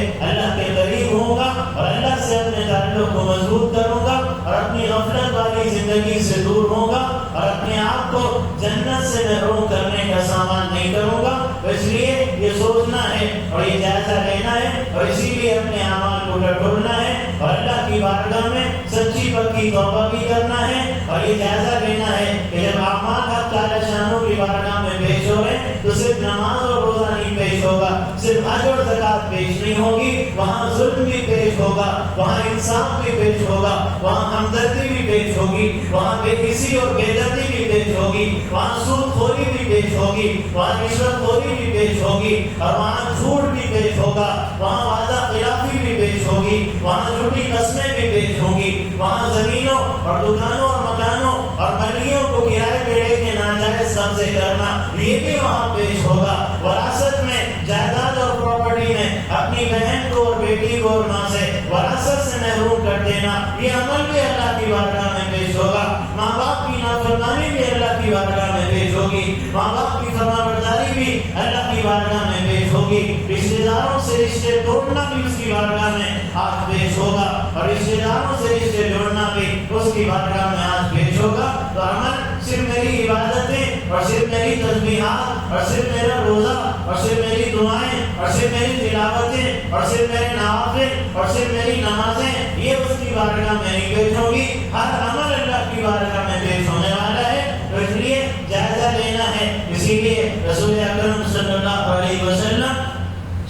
قریب ہوں گا اور اللہ سے اپنے تعلق کو مضبوط کروں گا اور اپنی غفلت والی زندگی سے دور ہوں گا اور اپنے آپ کو جنت سے محروم کرنے کا سامان نہیں کروں گا۔ اس لیے یہ سوچنا ہے اور یہ جائزہ لینا ہے اور اسی لیے اپنے اعمال کو ٹٹولنا ہے اور اللہ کی بارگاہ میں سچی پکی توبہ بھی کرنا ہے اور یہ جائزہ لینا ہے کہ جب اعمال حق تعالی شانوں کی بارگاہ میں پیش ہو رہے ہیں تو صرف نماز اور روزہ نہیں پیش ہوگا، صرف حج اور زکات پیش نہیں ہوگی، وہاں ظلم بھی پیش ہوگا، وہاں انصاف بھی پیش ہوگا، وہاں ہمدردی بھی پیش ہوگی، وہاں بے کسی اور بے دردی بھی پیش ہوگی، وہاں سود خوری بھی پیش ہوگی، وہاں رشوت خوری بھی پیش ہوگی اور وہاں جھوٹ بھی پیش ہوگا، وہاں وعدہ خلافی بھی پیش ہوگی، وہاں جھوٹی قسمیں بھی پیش ہوں گی، وہاں زمینوں اور دکانوں اور مکانوں اور گلیوں کو کرائے پہ لے کے ناجائز قبضے کرنا یہ بھی وہاں پیش ہوگا، وراثت میں جائیداد اور پراپرٹی میں اپنی بہن کو اور بیٹی کو اور ماں سے وراثت سے محروم کر دینا یہ عمل بھی اللہ کی بارگاہ میں پیش ہوگا، ماں باپ کی نافرمانی بھی اللہ کی بارگاہ میں پیش ہوگی، ماں باپ کی فرمانبرداری بھی اللہ کی بارگاہ میں پیش ہوگی، رشتہ داروں سے رشتے توڑنا بھی اس کی بارگاہ میں آج پیش ہوگا اور رشتہ داروں سے رشتے جوڑنا بھی اس کی بارگاہ میں آج پیش ہوگا۔ تو عمل صرف میری عبادتیں اور صرف میری تسبیحات اور صرف میرا روزہ اور صرف میری دعائیں اور صرف میری تلاوتیں اور صرف میرے نوافل اور صرف میری نمازیں یہ اس کی بارگاہ میں نہیں پیش ہوگی، ہر عمل اللہ کی بارگاہ میں پیش ہونے والا ہے۔ تو اس لیے جائزہ لینا ہے، اسی لیے رسول اکرم صلی اللہ علیہ وسلم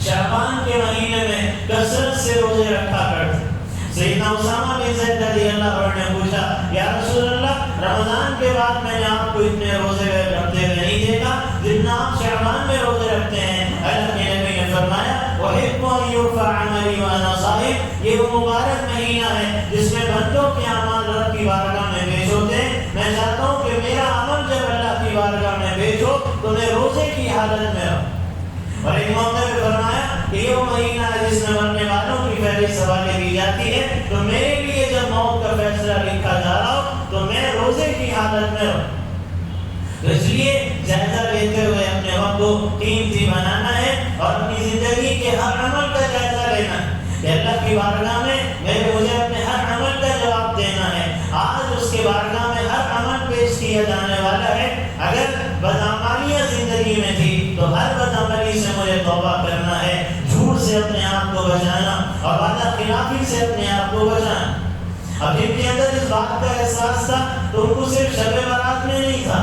شعبان کے مہینے میں کثرت سے روزے رکھا کرتے۔ سیدنا اسامہ بن زید رضی اللہ عنہ نے پوچھا یا رسول اللہ رمضان کے بعد میں نے آپ کو اتنے روزے رکھتے ہوئے نہیں دیکھا جتنا آپ شعبان میں روزے رکھتے ہیں۔ اللہ کے نبی نے فرمایا وَحِبُّ أَن يُرْفَعَ عَمَلِي وَأَنَا صَائِمٌ، یہ وہ مبارک مہینہ ہے جس میں بندوں کے اعمال رب کی بارگاہ میں پیش ہوتے ہیں۔ میں چاہتا ہوں کہ میرا عمل جب اللہ کی بارگاہ میں پیش ہو تو میں روزے کی حالت میں ہوں۔ اور ایک موقع پہ فرمایا کہ یہ وہ مہینہ ہے جس میں مرنے والوں کی فہرست حوالے دی جاتی ہے، تو میرے لیے جب موت کا فیصلہ لکھا جا رہا ہو تو میں روزے کی حالت میں ہوں۔ تو اس لیے جائزہ لیتے ہوئے اپنے وقت کو قیمتی بنانا ہے اور اپنی زندگی کے ہر عمل کا جائزہ لینا ہے۔ کہ اللہ کی بارگاہ میں مجھے اپنے ہر عمل کا جواب دینا ہے. آج اس کے بارگاہ میں ہر عمل پیش کیا جانے والا ہے. اگر بدعمالیاں زندگی میں تھی تو ہر بدعملی سے مجھے توبہ کرنا ہے, جھوٹ سے اپنے آپ کو بچانا اور وعدہ خلافی سے اپنے آپ کو بچانا. اب جن کے اندر اس بات کا احساس تھا تو ان کو صرف شب برات میں نہیں تھا,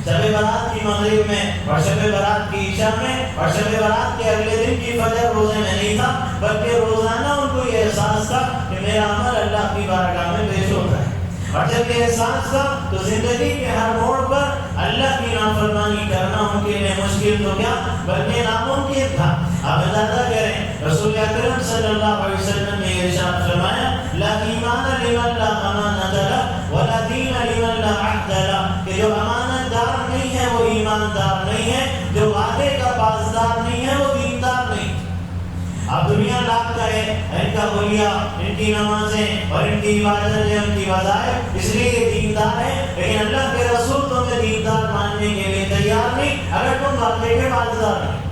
شب برات کی مغرب میں اور شب برات کی عشاء میں اور شب برات کے اگلے دن کی فجر روزے میں نہیں تھا, بلکہ روزانہ ان کو یہ احساس تھا کہ میرا عمل اللہ کی بارگاہ میں پیش ہوتا ہے. اور جب یہ احساس تھا تو زندگی کے ہر موڑ پر اللہ کی نافرمانی کرنا ان کے لیے مشکل تو کیا بلکہ ناممکن تھا. آپ اندازہ کریں, رسول اکرم صلی اللہ علیہ وسلم نے ارشاد فرمایا لا ایمان لمن لا امانت له ولا دین لمن لا عهد له, کہ جو امانت دار نہیں ہے وہ ایماندار نہیں ہے, جو وعدے کا پاسدار نہیں ہے وہ دیندار نہیں. اب دنیا لاکھ کرے ان کا حلیہ, ان کی نمازیں اور ان کی عبادتیں, ان کی وظائف, اس لیے یہ دیندار ہے, لیکن اللہ کے رسول تمہیں دیندار ماننے کے لیے تیار نہیں اگر تم وعدے کے پاسدار نہیں.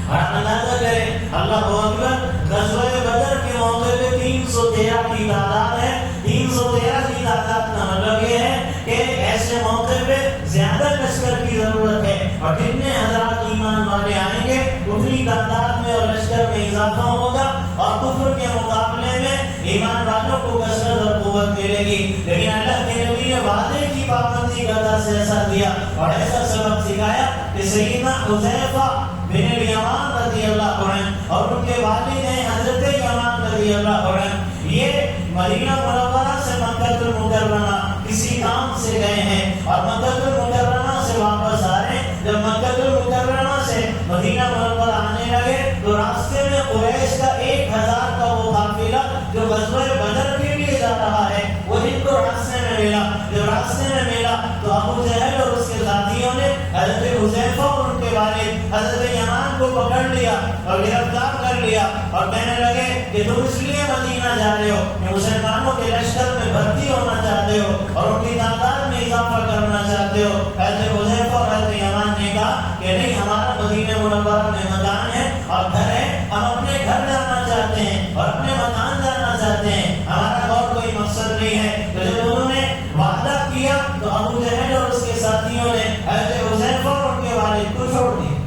اور اندازہ کریں اللہ اکبر, غزوہ بدر کے موقع پہ 313 کی تعداد ہے. 313 کی تعداد کا مطلب یہ ہے کہ ایسے موقع پہ زیادہ لشکر کی ضرورت ہے, اور جتنے حضرات ایمان والے آئیں گے اتنی تعداد میں اور لشکر میں اضافہ ہوگا, اور کفر کے مقابلے میں ایمان والوں کو کثرت اور قوت ملے گی. لیکن اللہ کے نبی نے وعدے کی پابندی کا درس ایسا دیا اور ایسا سبق سکھایا کہ سیدنا حذیفہ بن الیمان رضی اللہ عنہ اور ان کے والد ہیں حضرت یمان رضی اللہ عنہ, یہ مدینہ منورہ سے مکہ المکرمہ کسی کام سے گئے ہیں اور مکہ المکرمہ سے واپس آ رہے ہیں. جب مکہ المکرمہ سے مدینہ منورہ آنے لگے تو راستے میں قریش کا 1000 کا وہ قافلہ جو غزوہ بدر کے لیے جا رہا ہے وہ ان کو راستے میں ملا. جب راستے میں ملا تو ابو جہل اور اس کے ساتھیوں نے حضرت حذیفہ اور ان کے والد حضرت یمان کو پکڑ لیا اور گرفتار کر لیا اور کہنے لگے کہ تم اس لیے مدینہ جا رہے ہو کہ مسلمانوں کے لشکر میں بھرتی ہونا چاہتے ہو اور ان کی تعداد میں اضافہ کرنا چاہتے ہو. حضرت حذیفہ اور حضرت یمان نے کہا کہ نہیں, ہمارا مدینہ منورہ میں مکان ہے اور گھر ہے, ہم اپنے گھر جانا چاہتے ہیں اور اپنے مکان جانا چاہتے ہیں, ہمارا اور کوئی مقصد نہیں ہے. تو جب انہوں نے وعدہ کیا تو ابو جہل اور اس کے ساتھیوں نے حضرت حذیفہ اور ان کے والد کو چھوڑ دیا.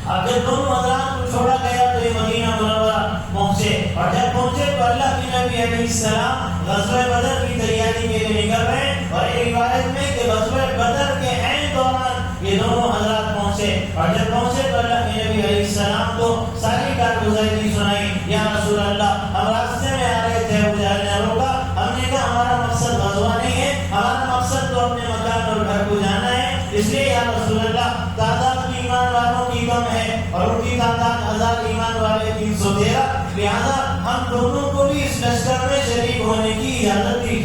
اب جب دونوں حضرات کو چھوڑا گیا تو یہ مدینہ منورہ پہنچے, اور جب پہنچے تو اللہ کے نبی علیہ السلام غزوہ بدر کی تیاری کے لیے نکل رہے ہیں, اور ایک روایت میں کہ غزوہ بدر کے عین دوران یہ دونوں حضرات پہنچے, اور جب پہنچے تو اللہ کے نبی علیہ السلام کو ساری کارگزاری سنائی. یا رسول اللہ, ہم راستے میں آ رہے تھے, ابو جہل نے روکا, ہم نے کہا ہمارا مقصد غزوہ نہیں ہے, ہمارا مقصد تو اپنے مکان اور گھر کو جانا ہے, اس لیے یا رسول اللہ تعداد ایمان والوں کی کم ہے اور ان کی تعداد 1000 ایمان والے 313, لہذا ہم دونوں کو بھی اس لشکر میں شریک ہونے کی اجازت دی.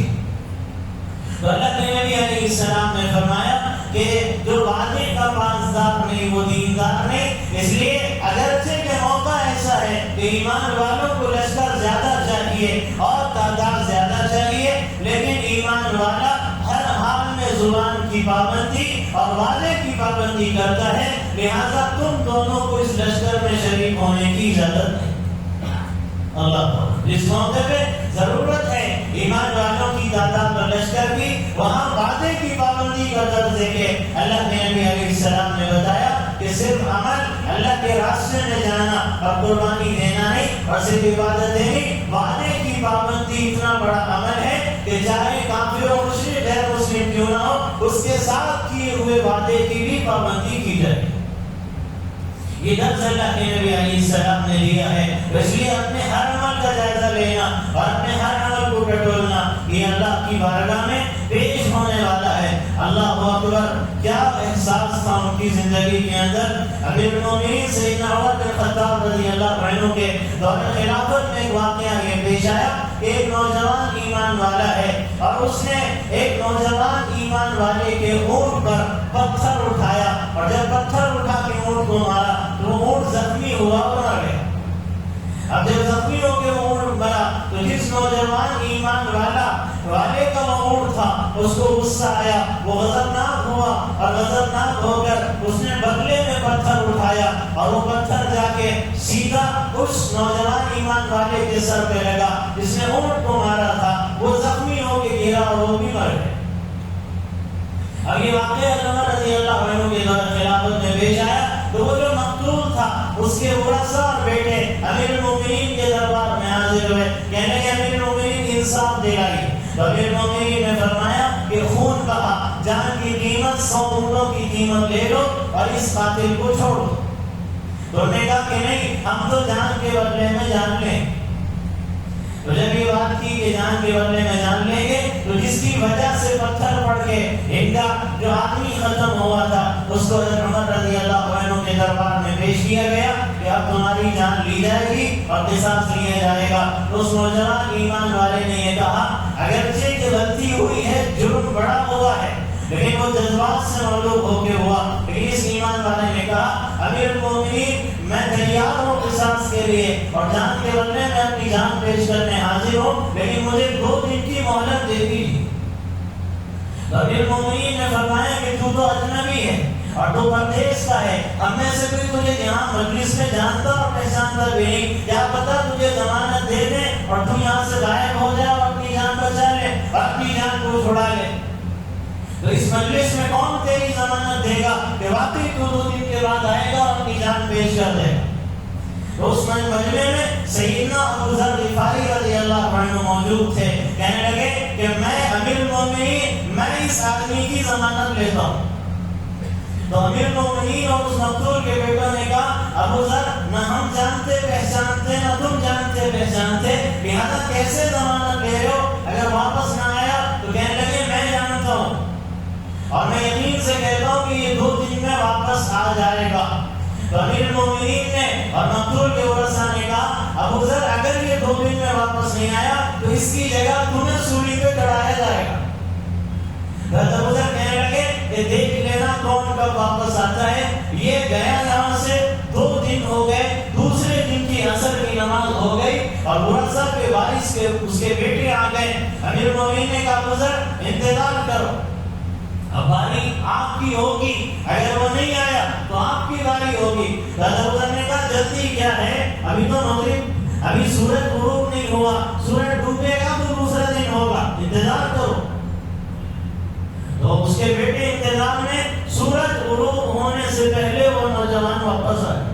تو اللہ کے نبی علیہ السلام نے فرمایا کہ جو وعدے کا پاسدار نہیں وہ دیندار نہیں. اس لیے اگرچہ کہ موقع ایسا ہے کہ ایمان والوں کو لشکر زیادہ چاہیے اور تعداد زیادہ چاہیے, لیکن ایمان والا ہر حال میں زبان کی پابندی اور وعدے کی پابندی کرتا ہے, لہذا تم دونوں کو اس لشکر میں شریک ہونے کی اجازت نہیں. اللہ جس موقع پہ ضرورت ہے ایمان والوں کی تعداد اور لشکر کی, وہاں وعدے کی پابندی کا درس دے کے اللہ کے نبی علیہ السلام نے بتایا کہ صرف عمل اللہ کے راستے میں جانا اور قربانی دینا نہیں اور صرف عبادت نہیں, وعدے کی پابندی اتنا بڑا عمل ہے کہ چاہے کافر و مشرک غیر مسلم کیوں نہ ہو, اس کے ساتھ کیے ہوئے وعدے کی بھی پابندی کی جائے. یہ درس اللہ کے نبی علیہ السلام نے دیا ہے. اس لیے اپنے ہر عمل کا جائزہ لینا اور اپنے ہر عمل کو ٹٹولنا یہ اللہ کی بارگاہ میں پیش ہونے والا ہے. اللہ اکبر, کیا احساس تھا ان کی زندگی کے اندر. امیر المومنین سیدنا عمر بن خطاب رضی اللہ عنہ کے دور خلافت میں ایک واقعہ یہ پیش آیا. ایک نوجوان ایمان والا ہے اور اس نے ایک نوجوان ایمان والے کے اونٹ پر پتھر اٹھایا, اور جب پتھر اٹھا کے اونٹ کو مارا تو اونٹ زخمی ہوا اور مر گیا. اب جب زخمی ہو کے اونٹ مرا تو جس نوجوان ایمان والے کا وہ اونٹ تھا، اس کو غصہ آیا، وہ غضبناک ہوا اور غضبناک ہو کر اس نے بدلے میں پتھر اٹھایا اور وہ پتھر جا کے سیدھا اس نوجوان ایمان والے کے سر پہ لگا جس نے اونٹ کو مارا تھا. وہ زخمی ہو کے گرا اور وہ بھی مر گیا. اب یہ واقعہ عمر رضی اللہ عنہ کے دور خلافت میں پیش آیا تو وہ جو مقتول تھا اس کے ورثاء اور بیٹے امیر المومنین کے دربار میں حاضر ہوئے. کہنے لگے امیر المومنین انصاف دلائیے. تو امیر المومنین نے فرمایا کہ خون بہا، جان کی قیمت 100 اونٹوں کی قیمت لے لو اور اس قاتل کو چھوڑو. تو انہوں نے کہا کہ نہیں، ہم تو جان کے بدلے میں جان لیں. تو جب یہ بات کی کہ جان کے بدلے میں جان لیں گے تو جس کی وجہ سے پتھر پڑ کے ان کا جو آدمی ختم ہوا تھا اس کو حضرت عمر رضی اللہ عنہ کے دربار میں پیش کیا گیا کہ اب تمہاری جان لی جائے گی اور قصاص لیا جائے گا. تو اس نوجوان ایمان والے نے یہ کہا اگرچہ کہ غلطی ہوئی ہے، جرم بڑا ہوا ہے، لیکن وہ جذبات سے مغلوب ہو کے ہوا. لیکن اس ایمان والے نے کہا امیر المومنین میں تیار ہوں قصاص کے لیے اور جان کے بدلے میں اپنی جان پیش کرنے حاضر ہوں، لیکن مجھے 2 دن کی مہلت دے دیجیے. امیر المومنین نے فرمایا کہ تو اجنبی ہے اور تو پردیس کا ہے، ہم میں سے کوئی تجھے یہاں مجلس میں جانتا اور پہچانتا بھی نہیں، کیا پتا تجھے ضمانت دے دیں اور تو یہاں سے غائب ہو جائے اور اپنی جان بچا لے اور اپنی جان کو چھڑا لے. تو اس مجلس میں کون تیری ضمانت دے گا کہ واقعی تو 2 دن کے بعد آئے گا اور اپنی جان پیش کر دے گا. تو اس مجمع میں سیدنا ابو ذر غفاری رضی اللہ عنہ موجود تھے. کہنے لگے کہ میں امیر المومنین میں اس آدمی کی ضمانت لیتا ہوں. تو امیر المومنین اور اس مقتول کے بیٹوں نے کہا ابو ذر نہ ہم جانتے پہچانتے نہ تم جانتے پہچانتے، لہذا کیسے ضمانت لے رہے ہو؟ اگر واپس نہ آیا تو کہنے لگے میں جانتا ہوں اور میں یقین سے کہتا ہوں کہ یہ 2 دن میں واپس آ جائے گا. تو امیر المومنین نے اور مقتول کے ورثاء نے کہا ابو ذر اگر یہ 2 دن میں واپس نہیں آیا تو اس کی جگہ تمہیں سولی پہ چڑھایا جائے گا. ابو ذر کہنے لگے کہ دیکھ لینا کون کب واپس آتا ہے. یہ گیا یہاں سے 2 دن ہو گئے، دوسرے دن کی عصر کی نماز ہو گئی اور ورثاء کے وارث کے اس کے بیٹے آ گئے. امیر المومنین نے کہا ابو ذر انتظار کرو، اب باری آپ کی ہوگی، اگر وہ نہیں آیا تو آپ کی باری ہوگی. ابو ذر نے کہا جلدی کیا ہے، ابھی تو مغرب، ابھی سورج غروب نہیں ہوا، سورج ڈوبے گا تو دوسرا دن ہوگا، انتظار کرو. تو اس کے بیٹے انتظار میں سورج غروب ہونے سے پہلے وہ نوجوان واپس آیا.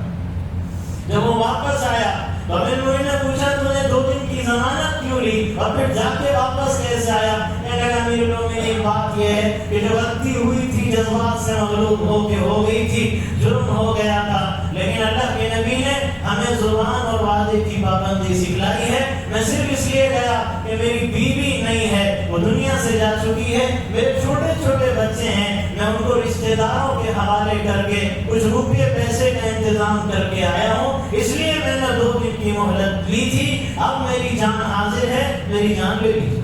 جب وہ واپس آیا تو امیر المومنین نے پوچھا تو نے 2 دن کی ضمانت کیوں لی اور پھر جا کے واپس کیسے آیا؟ امیر المومنین بات یہ ہے کہ جو غلطی ہوئی تھی جذبات سے مغلوب ہو کے ہو گئی تھی، جرم ہو گیا تھا، لیکن اللہ کے نبی نے ہمیں زبان اور وعدے کی پابندی سکھلائی ہے. میں صرف اس لیے گیا کہ میری بیوی نہیں ہے، وہ دنیا سے جا چکی ہے، میرے چھوٹے چھوٹے بچے ہیں، میں ان کو رشتہ داروں کے حوالے کر کے کچھ روپے پیسے کا انتظام کر کے آیا ہوں، اس لیے میں نے 2 دن کی مہلت لی تھی. اب میری جان حاضر ہے، میری جان لے لی.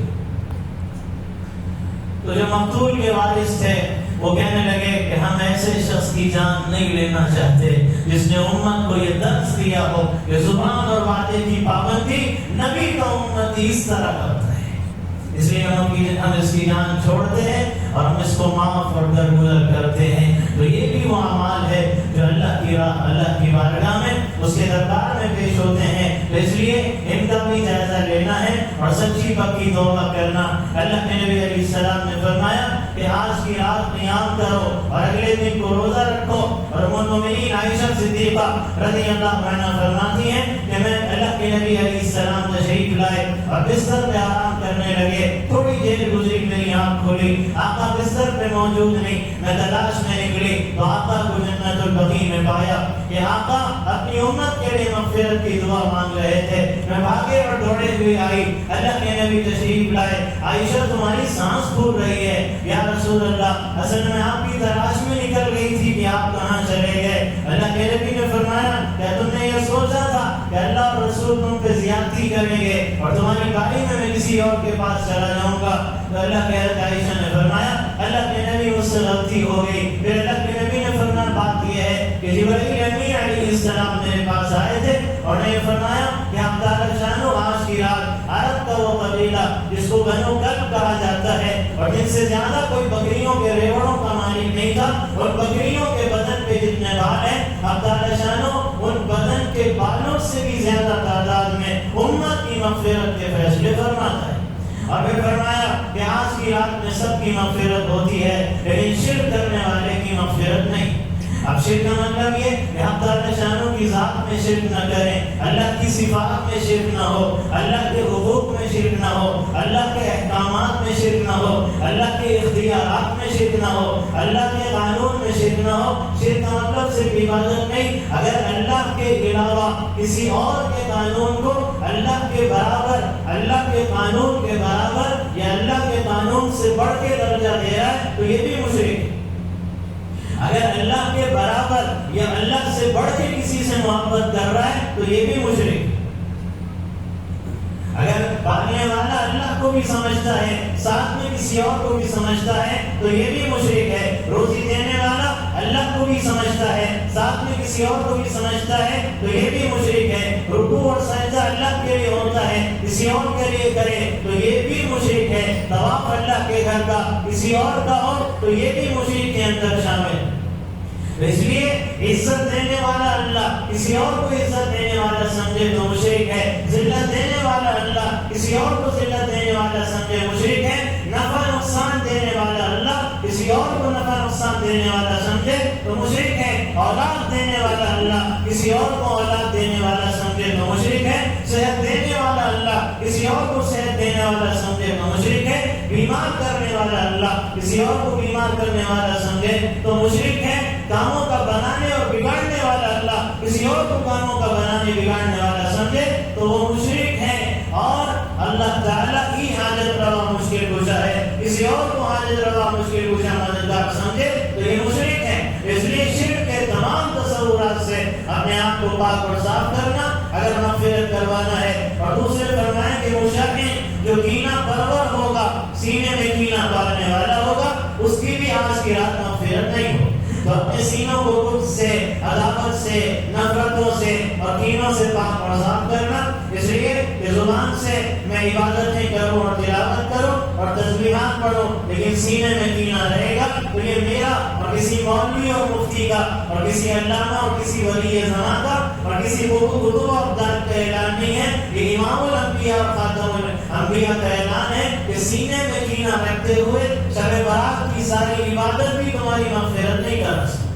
تو جو مقتول کے وارث تھے وہ کہنے لگے کہ ہم ایسے شخص کی جان نہیں لینا چاہتے جس نے امت کو یہ درس دیا ہو کہ زبان اور وعدے کی پابندی نبی کا امتی اس طرح کرتا ہے. اس لیے ہم اس کی جان چھوڑتے ہیں اور ہم اس کو معاف اور درگزر کرتے ہیں. تو یہ بھی وہ اعمال ہے جو اللہ کی راہ، اللہ کی بارگاہ میں اس کے دربار میں پیش ہوتے ہیں. تو اس لیے ان کا بھی جائزہ لینا ہے اور سچی پکی توبہ کرنا. اللہ کے نبی علیہ السلام نے فرمایا کہ آج کی رات قیام کرو اور اگلے دن کو روزہ رکھو. اور مومنین عائشہ صدیقہ رضی اللہ عنہا فرماتی ہیں کہ میں اللہ کے نبی علیہ السلام تشریف لائے اور بستر پہ آرام کرنے لگے. تھوڑی دیر گزری، میری آنکھ کھلی، آقا بستر پہ موجود نہیں. میں تلاش میں نکلی تو آقا کو جنت البقیع میں پایا کہ آقا اپنی امت کے لیے مغفرت کی دعا مانگ رہے تھے. میں بھاگے اور دوڑے ہوئے آئی، اللہ کے نبی تشریف لائے. عائشہ تمہاری سانس پھول رہی ہے یا رسول اللہ، اصل میں آپ کی تلاش میں نکل گئی تھی کہ آپ کہاں چلے گئے. اللہ کے نبی نے فرمایا کیا تم نے یہ سوچا تھا کہ اللہ اور رسول تم پہ زیادتی کریں گے اور تمہاری گاڑی میں کسی اور کے پاس چلا جاؤں گا؟ تو اللہ کے حضرت عائشہ نے فرمایا اللہ کے نبی مجھ سے غلطی ہو گئی. پھر اللہ کے نبی نے فرمایا بات یہ ہے کہ جبرائیل امین علیہ السلام میرے پاس آئے تھے اور نے فرمایا کہ آپ تعالیٰ شانو آج کی رات عرب کا وہ قبیلہ جس کو بنو کلب کہا جاتا ہے اور لہذا کوئی بکریوں کے ریوڑوں کا مالک نہیں تھا. اور بکریوں کے بدن پہ جتنے بال ہیں اب تعالی شانو ان بدن کے بالوں سے بھی زیادہ تعداد میں امت کی مغفرت کے فیصلے فرماتا ہے. اور پھر فرمایا کہ آج کی رات میں سب کی مغفرت ہوتی ہے لیکن شرک کرنے والے کی مغفرت نہیں. اب شرک کا مطلب یہ کہ ہم تعالی شانوں کی ذات میں شرک نہ کریں, اللہ کی صفات میں شرک نہ ہو, اللہ کے حقوق میں شرک نہ ہو, اللہ کے احکامات میں شرک نہ ہو, اللہ کے اختیارات میں شرک نہ ہو, اللہ کے قانون میں شرک نہ ہو. شرک کا مطلب صرف عبادت نہیں, اگر اللہ کے علاوہ کسی اور کے قانون کو اللہ کے برابر, اللہ کے قانون کے برابر یا اللہ کے قانون سے بڑھ کے درجہ دے رہا ہے تو یہ بھی مشرک ہے. اگر اللہ کے برابر یا اللہ سے بڑھ کے کسی سے محبت کر رہا ہے تو یہ بھی مشرک. اگر پالنے والا اللہ کو بھی سمجھتا ہے, ساتھ میں کسی اور کو بھی سمجھتا ہے تو یہ بھی مشرک ہے. روزی دینے والا اللہ کو بھی سمجھتا ہے, ساتھ میں کسی اور کو بھی سمجھتا ہے تو یہ بھی مشرک ہے. رکوع اور سجدہ اللہ کے لیے ہوتا ہے, کسی اور کے لیے کرے تو یہ بھی مشرک ہے. طواف اللہ کے گھر کا کسی اور کا ہو تو یہ بھی مشرک کے اندر شامل ہے. اس لیے عزت دینے والا اللہ کسی اور کو عزت دینے والا سمجھے تو مشرک ہے. ذلت دینے والا اللہ کسی اور کو ذلت دینے والا سمجھے مشرک ہے. نفع نقصان دینے والا اللہ کسی اور کو نفع نقصان دینے والا سمجھے تو مشرک ہے. اولاد دینے والا اللہ کسی اور کو اولاد دینے والا سمجھے تو مشرک ہے. صحت دینے والا اللہ کسی اور کو صحت دینے والا سمجھے تو مشرک ہے. بیمار کرنے والا اللہ کسی اور کو بیمار کرنے والا سمجھے تو مشرک ہے. کاموں کا بنانے اور بگاڑنے والا اللہ کسی اور کو کاموں کا بنانے بگاڑنے والا سمجھے تو وہ مشرک ہے. اور اللہ تعالیٰ کی حاجت روا مشکل کشا ہے, کسی اور کو حاجت روا مشکل کشا مددگار سمجھے تو یہ مشرک ہے. اس لیے شرک کے تمام تصورات سے اپنے آپ کو پاک اور صاف کرنا اگر مغفرت کروانا ہے. اور دوسرے فرمائیں کہ مشرک جو کینہ پرور ہوگا, سینے میں کینہ پالنے والا ہوگا, اس کی بھی آج کی رات مغفرت نہیں ہو. تو اپنے سینوں کو بغض سے, عداوت سے, نفرتوں سے اور کینوں سے پاک اور صاف کرنا. اس لیے کہ زبان سے میں عبادتیں کروں اور تلاوت کروں اور تسبیحات پڑھوں لیکن سینے میں کینہ رہے گا تو یہ میرا اور کسی مولوی اور مفتی کا اور کسی علامہ اور کسی ولی زمان کا اور کسی کتب و ابدال کا اعلان نہیں ہے. یہ امام الانبیاء اور خاتم الانبیاء کا اعلان ہے کہ سینے میں کینہ رکھتے ہوئے شب برات کی ساری عبادت بھی تمہاری مغفرت نہیں کر سکتی.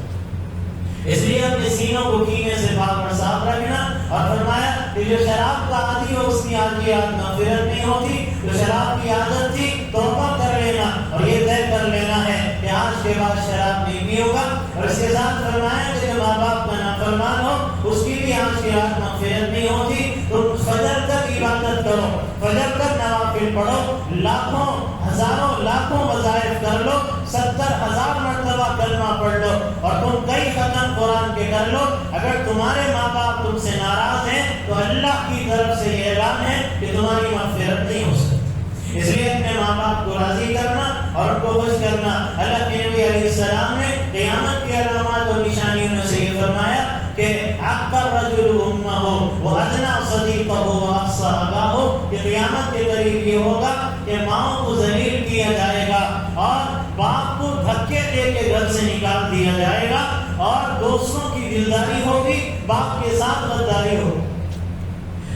اس لیے اپنے سینوں کو کینے سے پاک اور صاف رکھنا. اور فرمایا کہ جو شراب کا عادی ہو اس کی آج مغفرت نہیں ہوتی. جو شراب کی عادت تھی توبہ کر لینا اور یہ طے کر لینا ہے کہ آج کے بعد شراب نہیں پی ہوگا. اور اس کے ساتھ فرمایا کہ جو ماں باپ کا نافرمان ہو اس کی بھی آج کی رات مغفرت نہیں ہوتی. تو فجر تک عبادت کرو, فجر تک نوافل پڑھو, لاکھوں ہزاروں لاکھوں وظائف کر لو, 70,000 مرتبہ کلمہ پڑھ لو اور تم کئی ختم قرآن کے کر لو. اگر تمہارے ماں باپ تم سے ناراض ہیں تو اللہ کی طرف سے یہ اعلان ہے کہ تمہاری مغفرت نہیں ہو سکتی. اس لیے اپنے ماں باپ کو راضی کرنا اور ان کو خوش کرنا. اللہ کے نبی علیہ السلام نے قیامت کی علامات اور نشانیوں میں سے یہ فرمایا کہ عقر رجل امہ وادنا صدیقہ واقصى اباہ, کہ قیامت کے قریب یہ ہوگا کہ ماں کو ذلیل کیا جائے گا اور باپ کو دھکے دے کے گھر سے نکال دیا جائے گا اور دوستوں کی دلداری ہوگی, باپ کے ساتھ غداری ہوگی.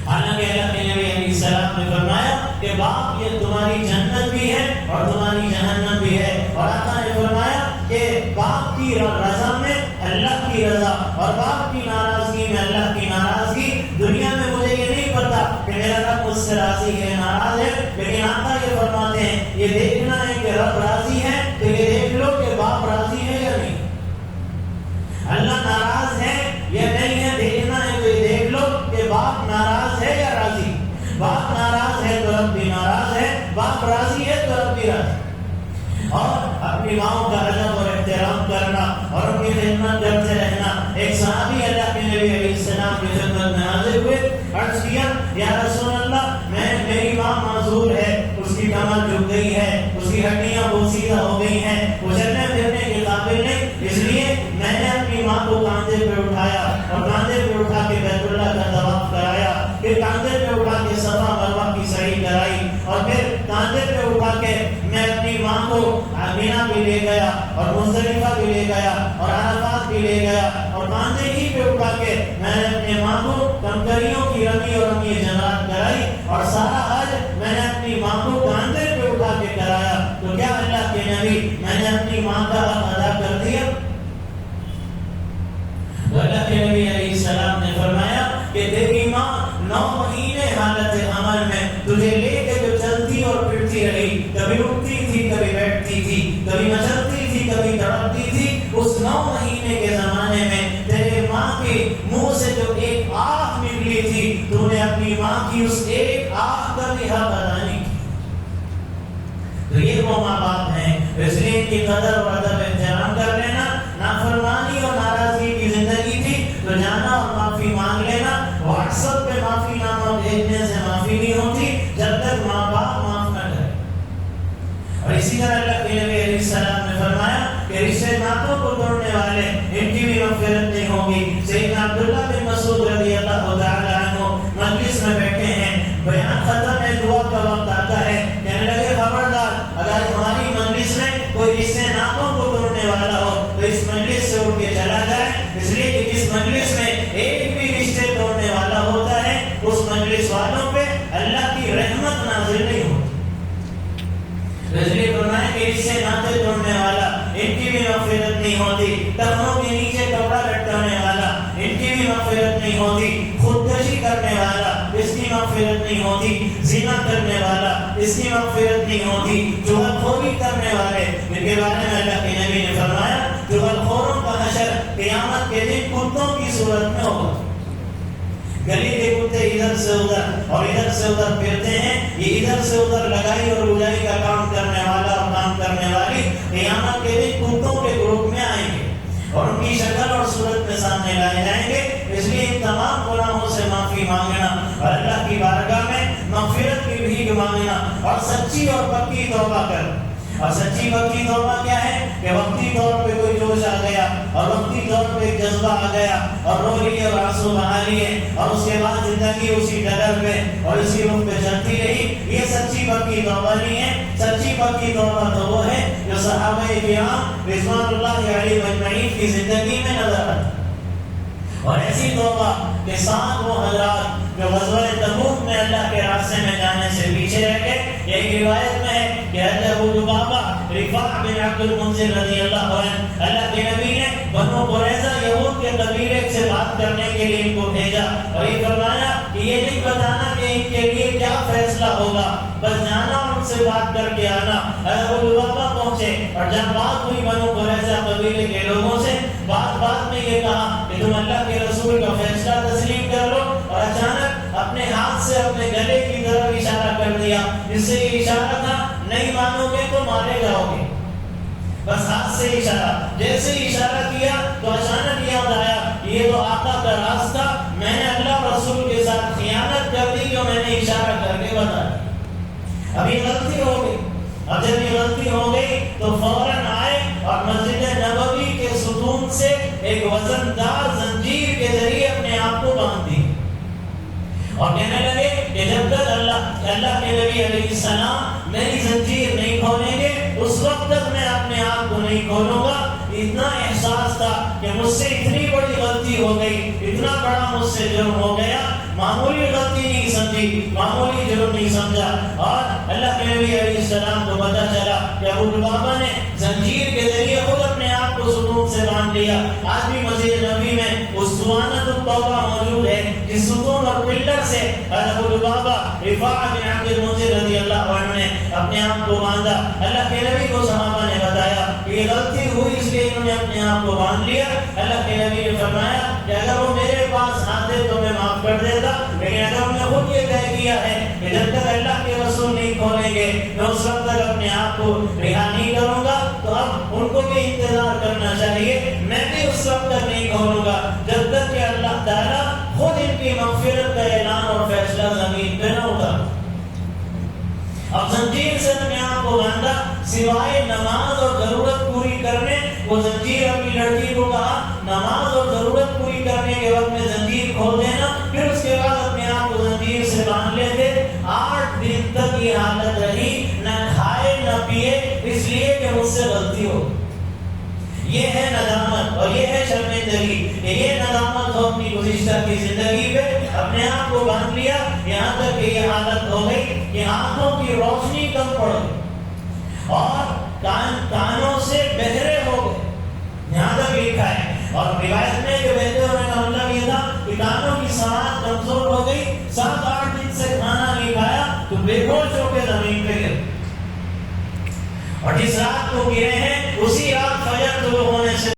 حالانکہ اللہ کے نبی علیہ السلام نے فرمایا کہ باپ یہ تمہاری جنت بھی ہے اور تمہاری جہنم بھی ہے. اور آقا نے فرمایا کہ باپ کی رضا میں اللہ کی رضا اور باپ کی ناراضگی میں اللہ کی ناراضگی. دنیا میں مجھے یہ نہیں پتا کہ میرا رب مجھ سے راضی ہے ناراض ہے, لیکن آقا یہ فرماتے ہیں یہ دیکھنا ہے کہ رب راضی ہے تو یہ دیکھ لو کہ باپ راضی ہے یا نہیں. اللہ ناراض ہے یا نہیں ہے دیکھنا ہے تو یہ دیکھ لو کہ باپ ناراض ہے یا راضی. باپ ناراض ہے تو رب بھی ناراض ہے, باپ راضی ہے تو رب بھی راضی. اور اپنی ماؤں کا ادب اور احترام کرنا اور ان کی خدمت کرتے رہنا. ایک صحابی اللہ کے نبی علیہ السلام کی خدمت میں حاضر ہوئے, عرض کیا یا رسول اللہ میری ماں معذور ہے, اس کی کمر جھک گئی ہے, اس کی ہڈیاں بوسیدہ ہو گئی ہیں, وہ چلنے پھرنے کے قابل نہیں, اس لیے میں نے اپنی ماں کو کاندھے پہ اٹھایا اور کاندھے پہ اٹھا کے بیت اللہ کا طواف کرایا, پھر کاندھے پہ اٹھا کے صفا مروہ کی سعی کرائی اور پھر کاندھے پہ اٹھا کے میں اپنی ماں کو مینا بھی لے گیا اور مزدلفہ بھی لے گیا اور عرفات بھی لے گیا اور باندھے ہی پہ اٹھا کے میں نے اپنے ماں کو کنکریوں کی رمی اور رمی جماعت کرائی اور سارا حج میں نے اپنی ماں کو کاندھے پہ اٹھا کے کرایا. تو کیا اللہ کے نبی میں نے اپنی ماں کا حق ادا کر دیا؟ اللہ کے نبی علیہ السلام نے فرمایا کہ تیری ماں 9 مہینے حالت عمل میں تجھے لے کے جو چلتی اور پھرتی رہی، کبھی اٹھتی تھی، کبھی بیٹھتی تھی، کبھی مچلتی تھی، کبھی تڑپتی تھی. اس 9 مہینے کے زمانے میں تیرے ماں کے منہ سے جو ایک آہ نکلی تھی، تو نے اپنی ماں کی اس ایک آہ کا بھی حق ادا نہیں کیا. تو یہ وہ ماں باپ ہیں، اس لیے ان کی قدر اور ادب احترام کر لینا. نافرمانی اور ناراضگی کی زندگی تھی تو جانا اور معافی مانگ لینا. واٹس ایپ پہ معافی نامہ بھیجنے سے معافی نہیں ہوتی جب تک ماں باپ معاف نہ کرے. اور اسی طرح اللہ کے نبی علیہ السلام نے فرمایا کہ رشتے ناتوں کو توڑنے والے ان کی بھی مغفرت نہیں ہوگی. سیدنا عبداللہ بن مسعود رضی اللہ تعالی عنہ مجلس میں بیٹھے ہیں، بیان ختم ہے، دعا کا وقت آتا ہے، کہنے لگے خبردار اگر ہماری مجلس میں کوئی رشتے ناتوں کو توڑنے والا ہو تو اس مجلس سے اٹھ کے چلا جائے. اس لیے کہ جس مجلس میں ایک بھی رشتے توڑنے والا ہوتا ہے اس مجلس والوں پہ اللہ کی رحمت نازل نہیں ہوتی. اس لیے فرمایا کہ رشتے ناتے توڑنے والا ان کی بھی مغفرت نہیں ہوتی. ٹخنوں کے نیچے کپڑا لٹکانے والا ان کی بھی مغفرت نہیں ہوتی. خودکشی کرنے والا اس کی مغفرت نہیں ہوتی. زنا کرنے والا اس کی مغفرت نہیں ہوتی. چغلخوری کرنے والے ان کے بارے میں اللہ کے نبی نے فرمایا چغلخوروں کا حشر قیامت کے دن کتوں کی صورت میں ہوگا. گلی کے کتے ادھر سے ادھر اور ادھر سے ادھر پھرتے ہیں، یہ ادھر سے ادھر لگائی اور اجائی کا کام کرنے والا اور کام کرنے والی قیامت کے دن کتوں کے گروپ میں آئیں گے اور ان کی شکل اور صورت میں سامنے لائے جائیں گے. اس لیے ان تمام گناہوں سے معافی مانگنا اور اللہ کی بارگاہ میں مغفرت کی بھیک مانگنا اور سچی اور پکی توبہ کرنا. اور سچی وقتی توبہ کیا ہے کہ وقتی طور پہ کوئی جوش آ گیا اور وقتی طور پہ ایک جذبہ آ گیا اور رو لیے اور آنسو بہا لیے اور اس کے بعد زندگی اسی ڈگر پہ اور اسی رخ پہ چلتی رہی. یہ سچی پکی توبہ نہیں ہے. سچی پکی توبہ تو وہ ہے جو صحابہ کرام رضوان اللہ علیہ اجمعین کی زندگی میں نظر آتی. اور ایسی توبہ کے ساتھ وہ حضرات جو غزوہ تبوک میں اللہ کے راستے میں جانے سے پیچھے رہ گئے. ایک روایت میں ہے کہ حضرت ابو لبابہ رفاع بن عبد المنذر رضی اللہ عنہ اللہ کے نبی نے بنو قریظہ یہود کے قبیلے سے بات کرنے کے لیے ان کو بھیجا اور یہ فرمایا کہ یہ نہیں بتانا کہ ان کے لیے کیا فیصلہ ہوگا، بس جانا اور ان سے بات کر کے آنا. حضرت ابو لبابہ پہنچے اور جب بات ہوئی بنو قریظہ قبیلے کے لوگوں سے بات میں یہ کہا کہ تم اللہ کے رسول کا فیصلہ تسلیم کر لو. اور اچانک اپنے ہاتھ سے اپنے گلے کی طرف اشارہ کر دیا جس سے یہ اشارہ تھا نہیں مانو گے تو مارے جاؤ گے. بس ہاتھ سے اشارہ، جیسے اشارہ کیا تو اچانک یاد آیا یہ تو آقا کا راستہ، میں نے اللہ رسول کے ساتھ خیانت کر دی جو میں نے اشارہ کر کے بتا دیا. ابھی غلطی ہو گئی. اب جب یہ غلطی ہو گئی تو فوراً آئے اور مسجد نبوی کے ستون سے ایک وزندار زنجیر کے ذریعے اپنے آپ کو باندھ دی اور کہنے لگے کہ جب تک اللہ کے نبی علیہ السلام میری زنجیر نہیں کھولیں گے اس وقت تک میں اپنے آپ کو نہیں کھولوں گا. اتنا احساس تھا کہ مجھ سے اتنی بڑی غلطی ہو گئی، اتنا بڑا مجھ سے جرم ہو گیا. معمولی غلطی نہیں سمجھی، معمولی جرم نہیں سمجھا. اور اللہ کے نبی علیہ السلام کو پتہ چلا کہ ابو لبابہ نے زنجیر کے ذریعے خود اپنے آپ کو ستون سے باندھ لیا. آج بھی مسجد نبوی میں اسطوانۃ التوبہ موجود ہے جس ستون اور پلر سے ابو لبابہ رفاع بن عبد المنذر رضی اللہ عنہ نے اپنے آپ کو باندھا. اللہ کے نبی کو صحابہ نے بتایا کہ یہ غلطی ہوئی اس لیے انہوں نے اپنے آپ کو باندھ لیا. اللہ کے نبی نے فرمایا کہ اگر وہ میرے پاس آتے تو میں معاف کر دیتا، لیکن اگر انہوں نے خود یہ طے کیا ہے کہ جب تک اللہ کے رسول نہیں کھولیں گے میں اس وقت تک اپنے آپ کو رہا نہیں کروں گا، تو اب ان کو بھی انتظار کرنا چاہیے. میں بھی اس وقت تک نہیں کھولوں گا جب تک کہ اللہ تعالیٰ خود ان کی مغفرت کا اعلان اور فیصلہ زمین پہ نہ اتارے. اب زنجیر سے اپنے آپ کو باندھا، سوائے نماز اور ضرورت پوری کرنے. وہ زنجیر اپنی لڑکی کو کہا نماز اور ضرورت پوری کرنے کے وقت میں زنجیر کھول دینا، پھر اس کے بعد اپنے آپ کو زنجیر سے باندھ لیتے. 8 دن تک یہ حالت رہی، نہ کھائے نہ پیے، اس لیے مجھ سے غلطی ہو. یہ ہے ندامت اور یہ ہے شرمندگی. یہ ندامت ہو اپنی گزشتہ کی زندگی پہ, اپنے آپ کو باندھ لیا یہاں تک کہ یہ حالت ہو گئی کہ آنکھوں کی روشنی کم پڑ گئی اور کانوں سے بہرے ہو گئے. یہاں تک لکھا ہے. اور روایت میں جو بہتے ہونے کا مطلب یہ تھا کہ کانوں کی سماعت کمزور ہو گئی, 7-8 دن سے کھانا نہیں کھایا تو بے ہوش ہو کے زمین پہ گر. اور جس رات کو گرے ہیں اسی رات فجر طلوع ہونے سے